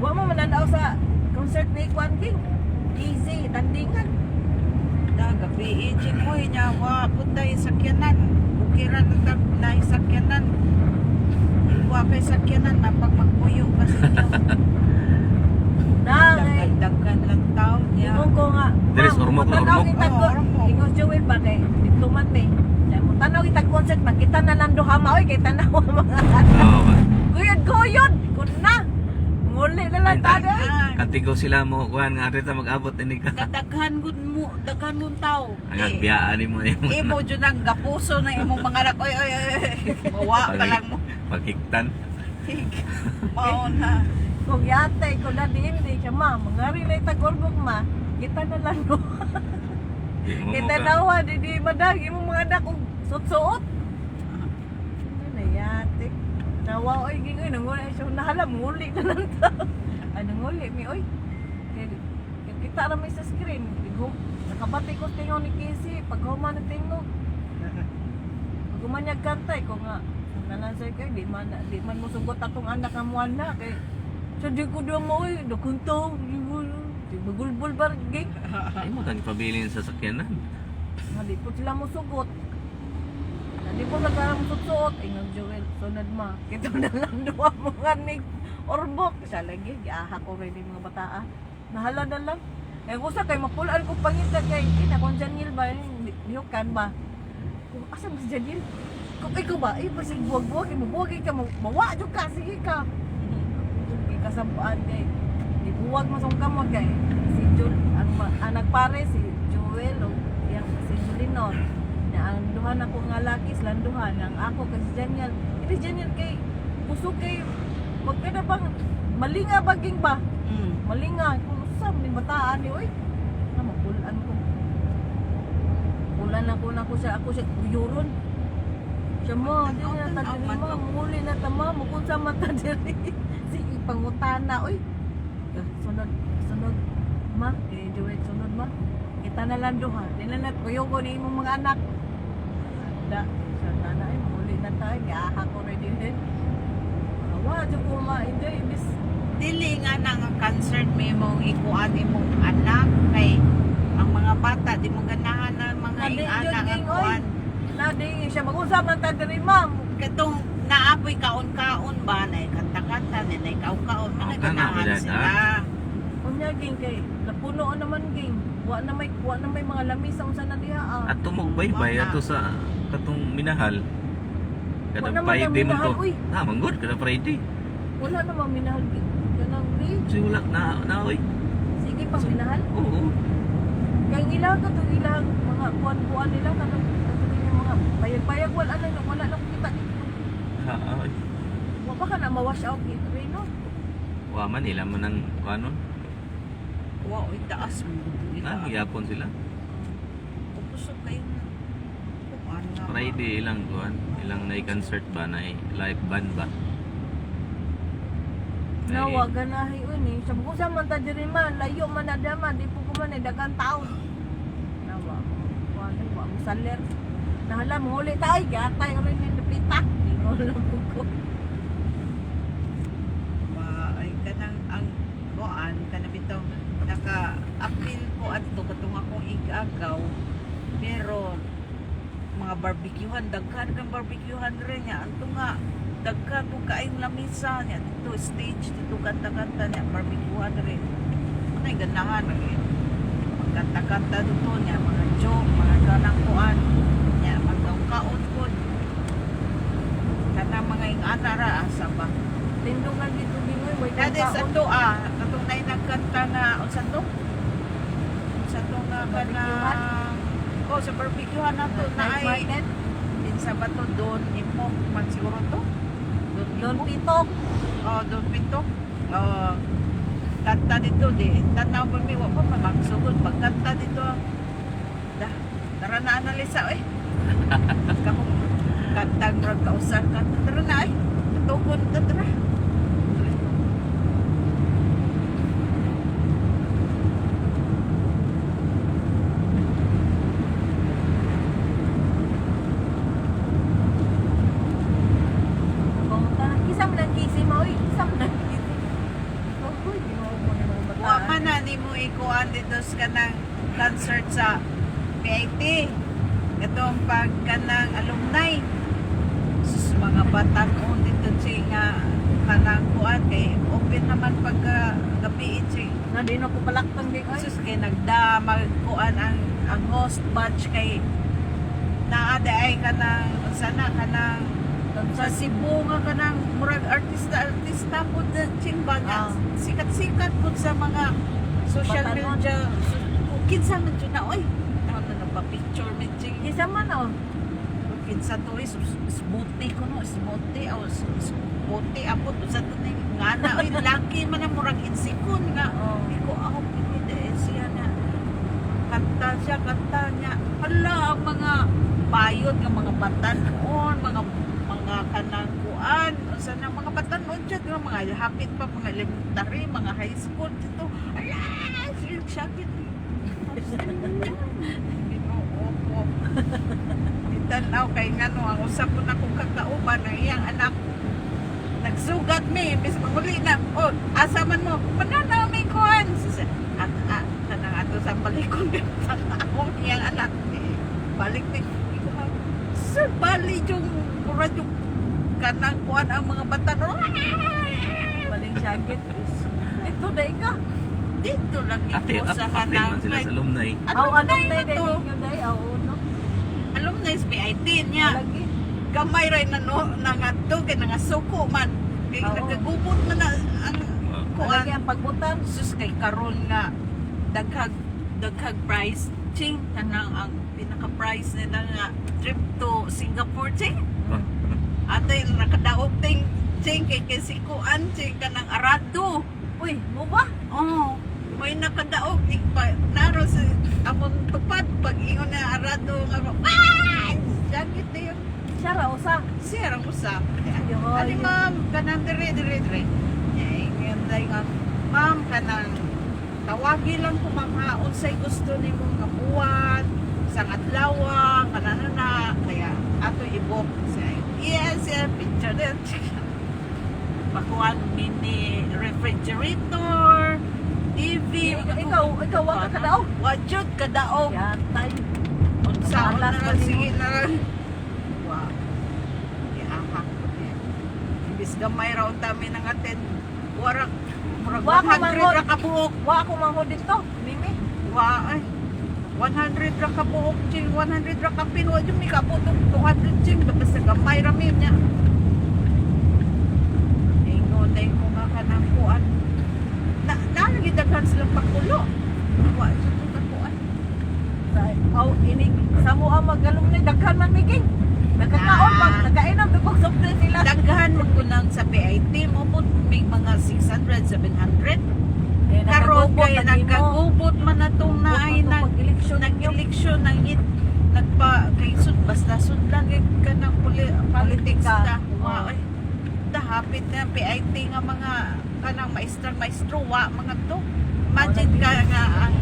[SPEAKER 1] Wa mo mananaw sa concert ni Kwan King. Easy, tandingan.
[SPEAKER 2] Gabi, mo niya, wa putay sakyanan. Bukiran na sakyanan. Wa kay sakyanan, mapag magpuyo kasi nyo.
[SPEAKER 1] Na,
[SPEAKER 2] Dagdagan lang tao niya.
[SPEAKER 1] ingon ko nga.
[SPEAKER 3] Dres, ormok na,
[SPEAKER 1] tanaw
[SPEAKER 3] ormok.
[SPEAKER 1] kita ko.
[SPEAKER 2] Oo, ormok.
[SPEAKER 1] Ingon Joel ba kay dito man me. Mo tanaw kita concert ba kita na lang duha maoy kay tanaw ang mga
[SPEAKER 3] Oo.
[SPEAKER 1] guyod kun na. Nguli na lang tada.
[SPEAKER 3] Katigo sila mo kuan nga rita mag-abot ini ka.
[SPEAKER 2] Kadaghan gud mo, daghan mo tao.
[SPEAKER 3] Ang agbiyaan ni mo yung
[SPEAKER 2] Imo jud nang gapuso na imong mga anak. Oy. Mawa pa lang mo.
[SPEAKER 3] pagkiktan.
[SPEAKER 2] Mao na.
[SPEAKER 1] Kung yate ko na din di siya ma. Mangari na itagorbog ma. Kita na lang do.
[SPEAKER 3] Di mo
[SPEAKER 1] Kita
[SPEAKER 3] ka.
[SPEAKER 1] nawa di madagi mo mga anak kong suot-suot. Ano na yate. Nawa oy gingoy nanguli siya nahala muli na lang ta. Ano nguli mi oy. Kaya kita ra may sa screen. Igo nakabati ko tingo ni Casey pag huma na tingo. Pag humanyag kantay ko nga nanan say kay di man mo sugot atong anak ang muana kay sa di ko do mo oy dokunto di bagulbul bar gig.
[SPEAKER 3] Ay mo tang pabilin sa sakyanan.
[SPEAKER 1] Hindi po sila mo sugot. Hindi po nagkarang suot. Ingang Joel, sunod ma. Kita na lang duwa mga nig orbok. Siya lagi, giaha ko rin yung mga bataa. Nahala na lang. Eh kung sa kay mapulaan ko pangita kay kita kung Janil ba, niyukan ba? Kung asa mo si Janil? Kung ikaw ba, eh basig buwag-buwag, buwag ka, mawa dyan ka, sige ka. Sige kasampaan kay, ibuwag mo sa kamot kay, si Jul, ang anak pare, si Joel, o yang si Julinon. Na ang duha na ko nga laki silang duha ang ako kasi Janiel ini Janiel kay pusok kay wag ka na bang malinga baging ba malinga kung saan ni bataan ni oy na mapulan ko pulan ako siya yuron siya mo di na tadiri mo muli na tama mo kung sa mata diri si ipangutana oy sunod ma Joel sunod ma kita na lang duha di na nat kuyo ko ni imong mga anak da sa nanay muli na tayo giaha ko rin din awa dyan ko ma-enjoy ibis
[SPEAKER 2] Dili nga na nga concert may mong ikuan imong anak kay ang mga bata di mo ganahan na mga
[SPEAKER 1] Nadi,
[SPEAKER 2] anak
[SPEAKER 1] yun,
[SPEAKER 2] ang
[SPEAKER 1] oy.
[SPEAKER 2] kuan.
[SPEAKER 1] nadi siya mag-usap ng tadiri ma'am
[SPEAKER 2] Katong naapoy kaon-kaon ba na kanta-kanta na ikaw-kaon man
[SPEAKER 3] Oo, kana,
[SPEAKER 2] ganahan
[SPEAKER 3] wala
[SPEAKER 2] sila.
[SPEAKER 1] unya ging kay napuno naman ging wa na may mga lamis ang sa nadiha
[SPEAKER 3] At tumugbay-bay ato sa katong minahal. Kada
[SPEAKER 1] Wala naman
[SPEAKER 3] Friday
[SPEAKER 1] ang
[SPEAKER 3] man to.
[SPEAKER 1] minahal, uy.
[SPEAKER 3] Manggod kada Friday.
[SPEAKER 1] wala namang minahal ging kanang di
[SPEAKER 3] Si wala na oy.
[SPEAKER 1] sige pang minahal
[SPEAKER 3] Oo.
[SPEAKER 1] kay ilang ka to ilang mga kuan-kuan nila kanang yung mga payag-payag wala na kita dito
[SPEAKER 3] Ha, oy.
[SPEAKER 1] wa pa ka na ma-wash out dito no
[SPEAKER 3] Wa man nila man ang kanon.
[SPEAKER 2] Wow, itaas mo.
[SPEAKER 3] Na magyapon sila.
[SPEAKER 2] Tapos kusog kayo kuan nga.
[SPEAKER 3] Friday ilang kuan, ilang na concert ba na live band ba?
[SPEAKER 1] Nawa ganahi uni. Sa bukusan man ta diri man, layo man na daman, di po ko man dagang taon. Nawa. Wala wa misaler. Nahala mo huli tay, gatay kami ni napita. Di ko lang ko.
[SPEAKER 2] Ay kanang ang kuan kana bitaw naka-appeal ko adto katong akong igagaw pero mga barbecuehan daghan kang barbecuehan rin niya anto nga daghan ko kaayong lamisa niya dito stage dito kanta-kanta niya barbecuehan rin anay ganahan lagi magkanta-kanta dito niya mga joke mga kanang kuan niya magkaon ko kana mga ingana ra asa ba
[SPEAKER 1] Tindungan dito dingoy, way
[SPEAKER 2] dati sa
[SPEAKER 1] taon.
[SPEAKER 2] to katong nay nagkanta nga unsa to unsa to nga
[SPEAKER 1] Barbecuehan?
[SPEAKER 2] oh sa barbecuehan na to na
[SPEAKER 1] Night
[SPEAKER 2] ay
[SPEAKER 1] market.
[SPEAKER 2] din sa bato doon imo man siguro to
[SPEAKER 1] Don
[SPEAKER 2] Imo?
[SPEAKER 1] Pitok.
[SPEAKER 2] oh doon pito kanta dito di tanaw mo mi wa pa magsugod pagkanta dito da tara na analisa eh kapag kantang murag kausan ka tara na eh tugon ta tara
[SPEAKER 1] Kung ta kisam lang kisi mo, oy, kisam lang kisi. Oy, di mo mo na mga
[SPEAKER 2] wa
[SPEAKER 1] bata.
[SPEAKER 2] man na ni mo ikuan dito sa kanang concert sa PIT itong pag kanang alumni sus mga bata on dito si nga kanang kuan kay open naman pag gabi si
[SPEAKER 1] Nga di na ko palaktang di oy.
[SPEAKER 2] sus kay nagda magkuan ang host batch kay naada ay kanang sana kanang sa Cebu nga kanang murag artista po na chimba nga
[SPEAKER 1] Ah.
[SPEAKER 2] sikat-sikat po sa mga social
[SPEAKER 1] Batanon.
[SPEAKER 2] media kinsa man dyan na oy na nagpa-picture med ching
[SPEAKER 1] Isa man oh.
[SPEAKER 2] kinsa to is smoothie ko no smoothie o smoothie apot sa to na nga na oy laki man ang murag insikon nga
[SPEAKER 1] Oh.
[SPEAKER 2] ko ako pinide siya na kanta niya hala ang mga bayod nga mga batanon mga kanang kuan sa nang mga batanon dyan nga mga hapit pa mga elementary mga high school dito ala sakit Ginoo ko itanaw kay ngano ang usap ko na kong kakauban ang iyang anak nagsugat mi bis manguli na oh asa man mo mananaw may kuan kanang ato sa balikon sa akong iyang anak balik ni sir bali yung murad yung kanang kuan ang mga bata
[SPEAKER 1] Baling sakit. Ito dai ka.
[SPEAKER 2] dito lang
[SPEAKER 3] Ate,
[SPEAKER 2] ito sa
[SPEAKER 3] apil
[SPEAKER 2] kanang
[SPEAKER 3] man sila sa alumni.
[SPEAKER 1] Aw
[SPEAKER 2] alumni
[SPEAKER 1] anong
[SPEAKER 2] na
[SPEAKER 1] dai dai
[SPEAKER 2] to
[SPEAKER 1] ninyo dai aw no.
[SPEAKER 2] alumni sa PIT niya
[SPEAKER 1] Lagi.
[SPEAKER 2] gamay ray na no nangadto kay nangasuko man kay
[SPEAKER 1] Oo.
[SPEAKER 2] nagagubot man na ang
[SPEAKER 1] Lagi
[SPEAKER 2] kuan
[SPEAKER 1] ang pagbutan.
[SPEAKER 2] sus kay karon nga daghag price ching kanang ang pinaka price nila nga trip to Singapore ching atay nakadaog ting ching kay sikuan ching kanang arado
[SPEAKER 1] Uy, mo ba?
[SPEAKER 2] oh may nakadaog pa naro sa amon tupad pag ingon na arado nga ay sakit na yun
[SPEAKER 1] Siya ra usa.
[SPEAKER 2] sir ang usap
[SPEAKER 1] Yoy.
[SPEAKER 2] ali ma'am kanang dire ngayon dahil nga ma'am kanang tawagi lang ko ma'am ha unsay gusto nimo nga buwan sang adlaw kanana na kaya ato ibok say yes sir picture din pakuan mini refrigerator TV
[SPEAKER 1] Ikaw wa ka kadaog.
[SPEAKER 2] wajud kadaog
[SPEAKER 1] Yan tay.
[SPEAKER 2] unsa
[SPEAKER 1] Alas
[SPEAKER 2] na
[SPEAKER 1] pa din
[SPEAKER 2] sige
[SPEAKER 1] mo.
[SPEAKER 2] na lang wow iahak imbis gamay raw tami nang attend warak murag
[SPEAKER 1] Wa ka
[SPEAKER 2] 100
[SPEAKER 1] manghod.
[SPEAKER 2] ra ka buok
[SPEAKER 1] Wa ako manghod dito. Mimi.
[SPEAKER 2] wa ay 100 ra ka buok ching 100 ra ka pin wa jud mi ka buok 200 ching basta gamay ra mi nya ingon dai ko nga kanang kuan lagi daghan silang pakulo wa jud ka kuan
[SPEAKER 1] Aw ini sa mo ang magalum ni daghan man miging. Nagkakaon pag nagkainom dugog soft drink sila.
[SPEAKER 2] daghan mo ko lang sa PIT mo po may mga 600 700
[SPEAKER 1] Eh,
[SPEAKER 2] karon
[SPEAKER 1] nagagubot
[SPEAKER 2] kay
[SPEAKER 1] lagi mo.
[SPEAKER 2] nagkagubot man na itong naay
[SPEAKER 1] Pag-eleksyon ninyo.
[SPEAKER 2] nag-eleksyon ng kay sud basta sud lang ka ng politics
[SPEAKER 1] Politika.
[SPEAKER 2] na.
[SPEAKER 1] Oo.
[SPEAKER 2] Wa ay dahapit na PIT nga mga kanang maestro wa mga to. Imagine ka nga ang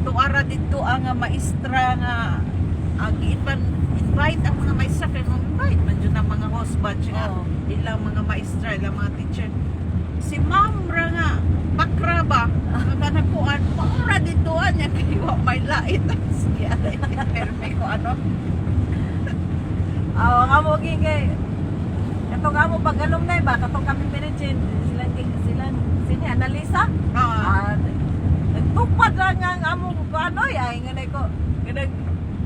[SPEAKER 2] tuara dito ang maestra nga ang invite ang mga maestra kay invite man jud ang mga host batch nga
[SPEAKER 1] Oo.
[SPEAKER 2] ilang mga maestra ilang mga teacher si ma'am ra nga bakra ba nga kuan maura dito anya kay wa may lait siya pero may ko ano
[SPEAKER 1] Nga mo kay katong nga mo pag alumni ba katong kami Merijen silang sini analisa nagtupad ra nga mo ano ay nga ko ganag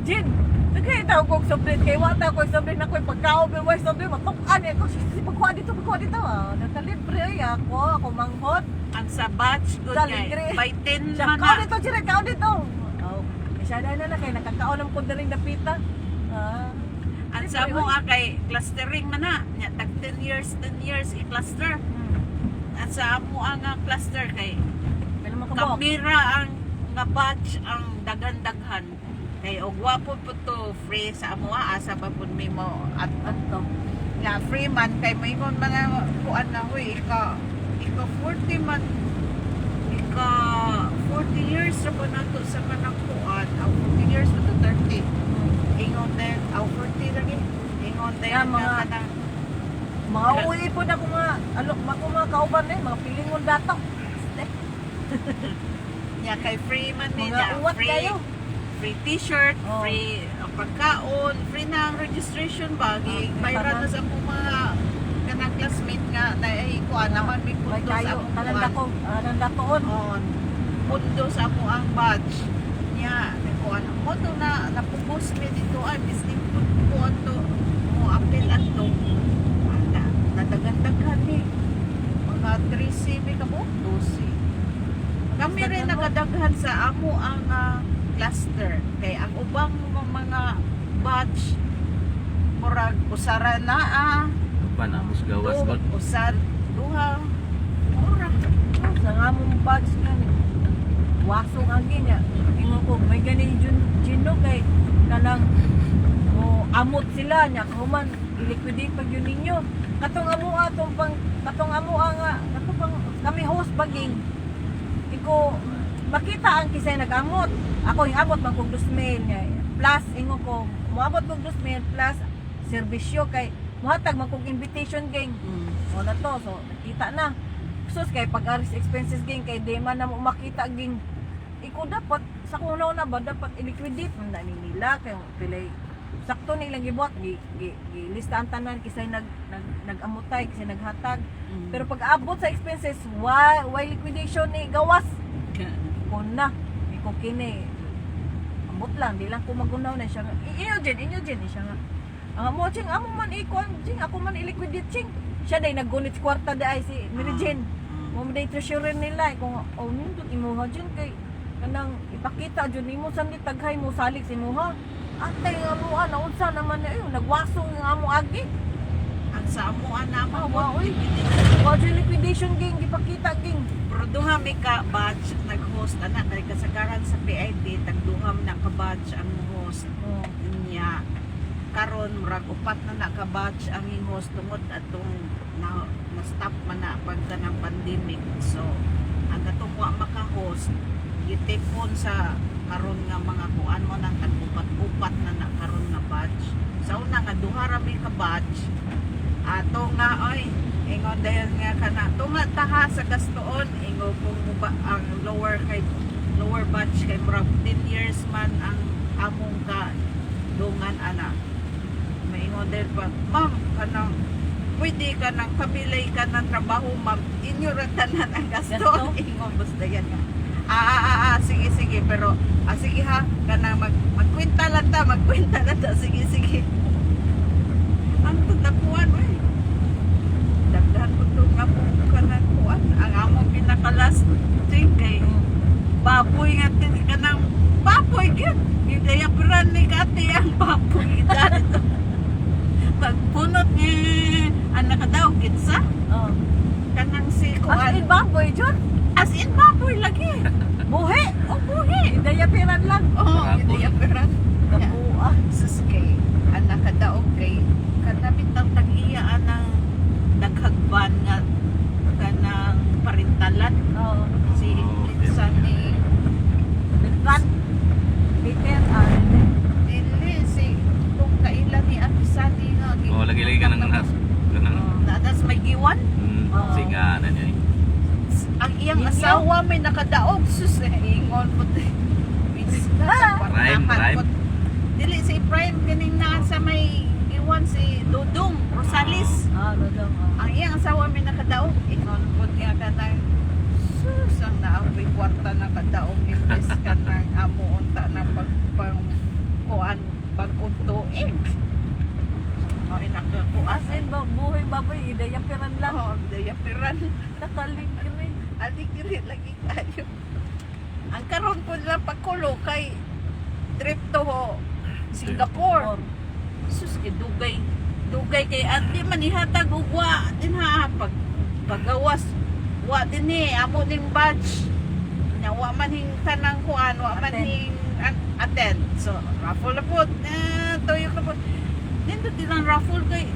[SPEAKER 1] Jin nagkita ko kog sublit kay wata ko sublit na ko pagkaon pero way sublit matukan ako si pagkuha dito natalibre ay ako manghod
[SPEAKER 2] ang sa batch good
[SPEAKER 1] Sa
[SPEAKER 2] kay
[SPEAKER 1] ligre.
[SPEAKER 2] by 10
[SPEAKER 1] siya
[SPEAKER 2] man
[SPEAKER 1] kao
[SPEAKER 2] na
[SPEAKER 1] dito Jin kao dito siya na kay nakakaon ang kundaring dapita
[SPEAKER 2] ang sa mo kay clustering man na nya tag 10 years i-cluster at sa mo ang cluster kay
[SPEAKER 1] Pero makabok.
[SPEAKER 2] kamera ang nga batch ang daghan-daghan kay og wapo po to free sa amo asa ba pud mi mo at
[SPEAKER 1] Ato.
[SPEAKER 2] nga free man kay may kon mga kuan na huy ika 40 man ika 40 years ra po nato sa kanang kuan 40 years pa to 30 ingon din 40 lagi ingon din
[SPEAKER 1] Yeah, mga-
[SPEAKER 2] kanang
[SPEAKER 1] Mga uwi po na kung mga kauban na mga pilingon dato.
[SPEAKER 2] nya kay free man ni
[SPEAKER 1] Mga uwat kayo.
[SPEAKER 2] free t-shirt,
[SPEAKER 1] Oh.
[SPEAKER 2] free pagkaon, free na ang registration ba? Bayran na sa akong mga kanang classmate nga na kuan naman may
[SPEAKER 1] May
[SPEAKER 2] pundo sa
[SPEAKER 1] kayo,
[SPEAKER 2] akong
[SPEAKER 1] kanang datoon.
[SPEAKER 2] on pundo sa ako ang badge niya kuan mo to na napubos mi dito ay bisnig po to mo apel ato nadagan-dagan ni mga 3 CB ka mo 12 kami rin nagadaghan sa amo ang cluster kay ang ubang mga batch murag usara na
[SPEAKER 3] Panamos gawas ba?
[SPEAKER 2] usar duha murag
[SPEAKER 1] Sa nga mong bags nga ni. Wasong ang ginya. Ingon ko, may ganing Gino kay kanang mo amot sila niya. Kahuman, iliquidate pag yun ninyo. Katong amo atong pang, katong amo nga, katong pang, kami host baging. Iko, makita ang kisay nag-amot. Ako yung amot man kong 2,000 niya. Plus, ingon ko, muabot kong 2,000 plus serbisyo kay muhatag man kong invitation gang. O na to, so nakita na. Sus kay pag-aris expenses gang kay di man na mo makita gang. Iko dapat sa kuno na ba dapat i-liquidate man na nila kay pilay sakto nilang gibuhat listahan tanan kisay nag-amutay kisay naghatag. Pero pag abot sa expenses why liquidation ni gawas kun na iko kini ambot lang di lang ko magunaw na siya inyo din siya nga ang amo ching amo man iko ching ako man i-liquidate ching siya day naggunit kwarta day si Mary Jane mo day treasurer nila kung nindot imuha dyan kay kanang ipakita dyan nimo sandi taghay mo salig si imuha atay nga mo naunsa naman na nagwasong nga mo agi
[SPEAKER 2] ang sa amo naman
[SPEAKER 1] wa dyan liquidation gang ipakita gang
[SPEAKER 2] pero duha may ka batch nag-host anak kay kasagaran sa PID tagduham na ka batch ang host niya karon murag upat na ka batch ang host tungod atong na-stop man na pagka ng pandemic so ang katong wa maka-host gitipon sa karon nga mga kuan mo nang tag-upat na karon nga batch sa una nga duha ra may ka batch ato nga oy ingon dahil nga kana tunga taha sa gastoon ingo kung ang lower batch kay murag 10 years man ang among ka dungan ana maingon dahil pa ma'am kanang pwede ka nang kabilay ka ng trabaho ma'am inyo ra tanan ang gasto ingon basta yan nga sige pero sige ha kanang magkwenta lang ta sige ang tutapuan oy daghan ko to nga po kanang kuan ang among pinakalas thing kay baboy nga kanang baboy gyud yung diaperan ni kati ang baboy dito pagpunot ni anak daw kitsa kanang si
[SPEAKER 1] as
[SPEAKER 2] kuan
[SPEAKER 1] in baboy dyan
[SPEAKER 2] as in baboy lagi
[SPEAKER 1] buhi
[SPEAKER 2] buhi
[SPEAKER 1] dayapiran lang
[SPEAKER 2] oh yung diaperan
[SPEAKER 1] Kapuan.
[SPEAKER 2] sus kay anak kadaog kay kanabit ang tag-iyaan ng daghagban nga kanang parintalan
[SPEAKER 1] Oo.
[SPEAKER 2] si sa ni
[SPEAKER 1] Bitran. Peter.
[SPEAKER 2] dili si kung kailan ni Ate Sally nga
[SPEAKER 3] Oh, lagi-lagi ka ng nas. Ganang.
[SPEAKER 2] nadas may giwan
[SPEAKER 1] Oo.
[SPEAKER 3] Singa na niya.
[SPEAKER 2] ang iyang
[SPEAKER 1] Ninyo?
[SPEAKER 2] asawa may nakadaog sus ingon po
[SPEAKER 3] Prime.
[SPEAKER 2] dili si Prime kining na sa may iwan si Dudong Rosales
[SPEAKER 1] Dodong.
[SPEAKER 2] ang iyang asawa may nakadaog ingon po niya ka na sus ang naapoy kwarta na kadaog imbes ka ng amo unta na pagpang kuan pag-untuig o inakakuan
[SPEAKER 1] Asin ba buhay baboy idaya piran lang.
[SPEAKER 2] oh daya piran
[SPEAKER 1] Nakaligri.
[SPEAKER 2] aligri lagi tayo ang karon po lang pagkulo kay trip to Singapore sus kay dugay kay at di man ihatag og wa din ha paggawas wa din ni amo ning badge nya wa man hing tanang kuan wa man
[SPEAKER 1] Attend.
[SPEAKER 2] hing attend so raffle na po toyo ka po dito dilang raffle kay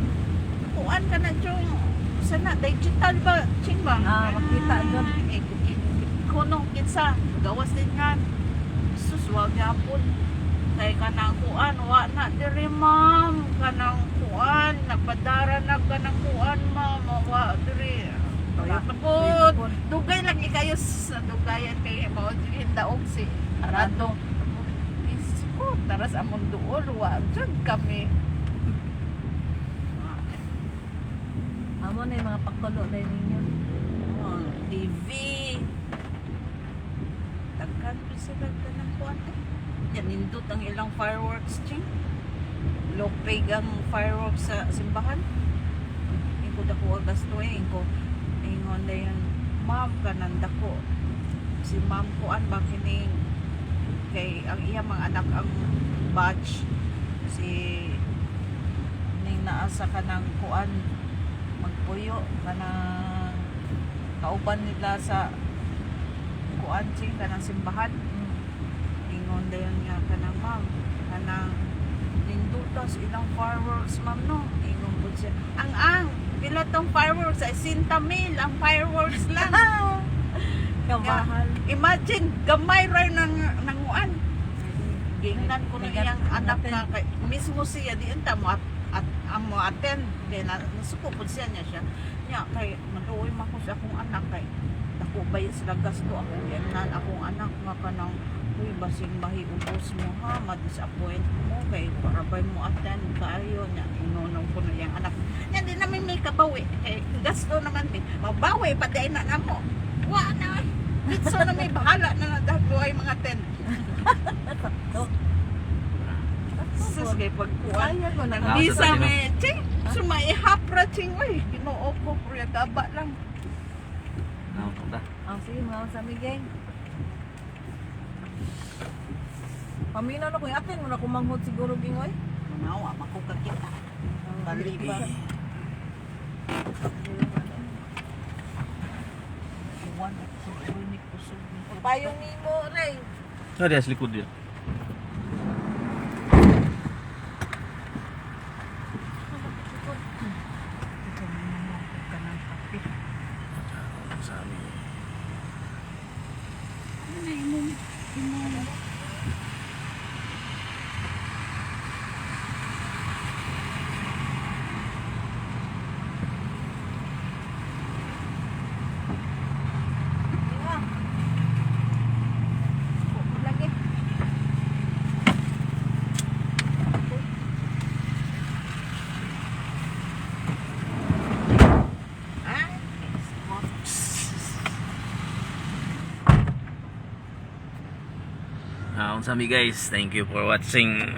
[SPEAKER 2] kuan ka na chung sana digital ba ching ba
[SPEAKER 1] Makita doon.
[SPEAKER 2] kunong kinsa gawas din nga sus wag yapon kay kanang kuan wa na diri ma'am kanang kuan napadara na kanang kuan ma'am wa diri
[SPEAKER 1] Wala.
[SPEAKER 2] tapos dugay lang ikayo sa dugayan kay mao din daog si Arado isko taras amon duol wa jud kami
[SPEAKER 1] Amo na yung mga pakulo na ninyo.
[SPEAKER 2] TV daghan pa sila kanang kuan yan nindot ang ilang fireworks ching low peg ang fireworks sa simbahan ingko dako gasto ingko ingon na yan ma'am kananda ko si ma'am kuan ba kining kay ang iya mga anak ang batch si ning naa sa kanang kuan magpuyo kanang kauban nila sa kuan ching kanang simbahan ingon dayon nga kanang ma'am kanang nindutas ilang fireworks ma'am no ingon po siya ang pila tong fireworks ay 50,000 ang fireworks lang
[SPEAKER 1] Kamahal.
[SPEAKER 2] imagine gamay ray ng nanguan gingnan ko na
[SPEAKER 1] Bigat
[SPEAKER 2] iyang anak
[SPEAKER 1] natin.
[SPEAKER 2] na kay, mismo siya di enta mo at amo attend kay nasuko po siya niya siya nya kay maluoy man ko sa akong anak kay dako ba sila gasto akong yanan akong anak nga kanang uy basing mahiubos mo ha ma-disappoint mo kay para ba mo attend kaayo nya inunong ko na yang anak nya di namin may kabawi kay gasto naman din mabawi pa di na namo wa na ditso na may bahala na dagway mga tent sus kay pagkuan
[SPEAKER 1] Sayang ko na.
[SPEAKER 3] Ah,
[SPEAKER 2] bisa
[SPEAKER 3] sa
[SPEAKER 2] may ching sumaihapra ching oy ginoo ko priya gaba lang
[SPEAKER 3] Ano punta?
[SPEAKER 1] Sige, mga sa migay. Paminaw na ko yung atin. Muna kumanghot siguro gingoy.
[SPEAKER 2] nawa makukakita bali ba buwan at subunik kusog
[SPEAKER 1] Payong ni mo, Ray.
[SPEAKER 3] Ah, dia sa likod dia.
[SPEAKER 1] Lagi.
[SPEAKER 3] Unsa mi guys, thank you for watching.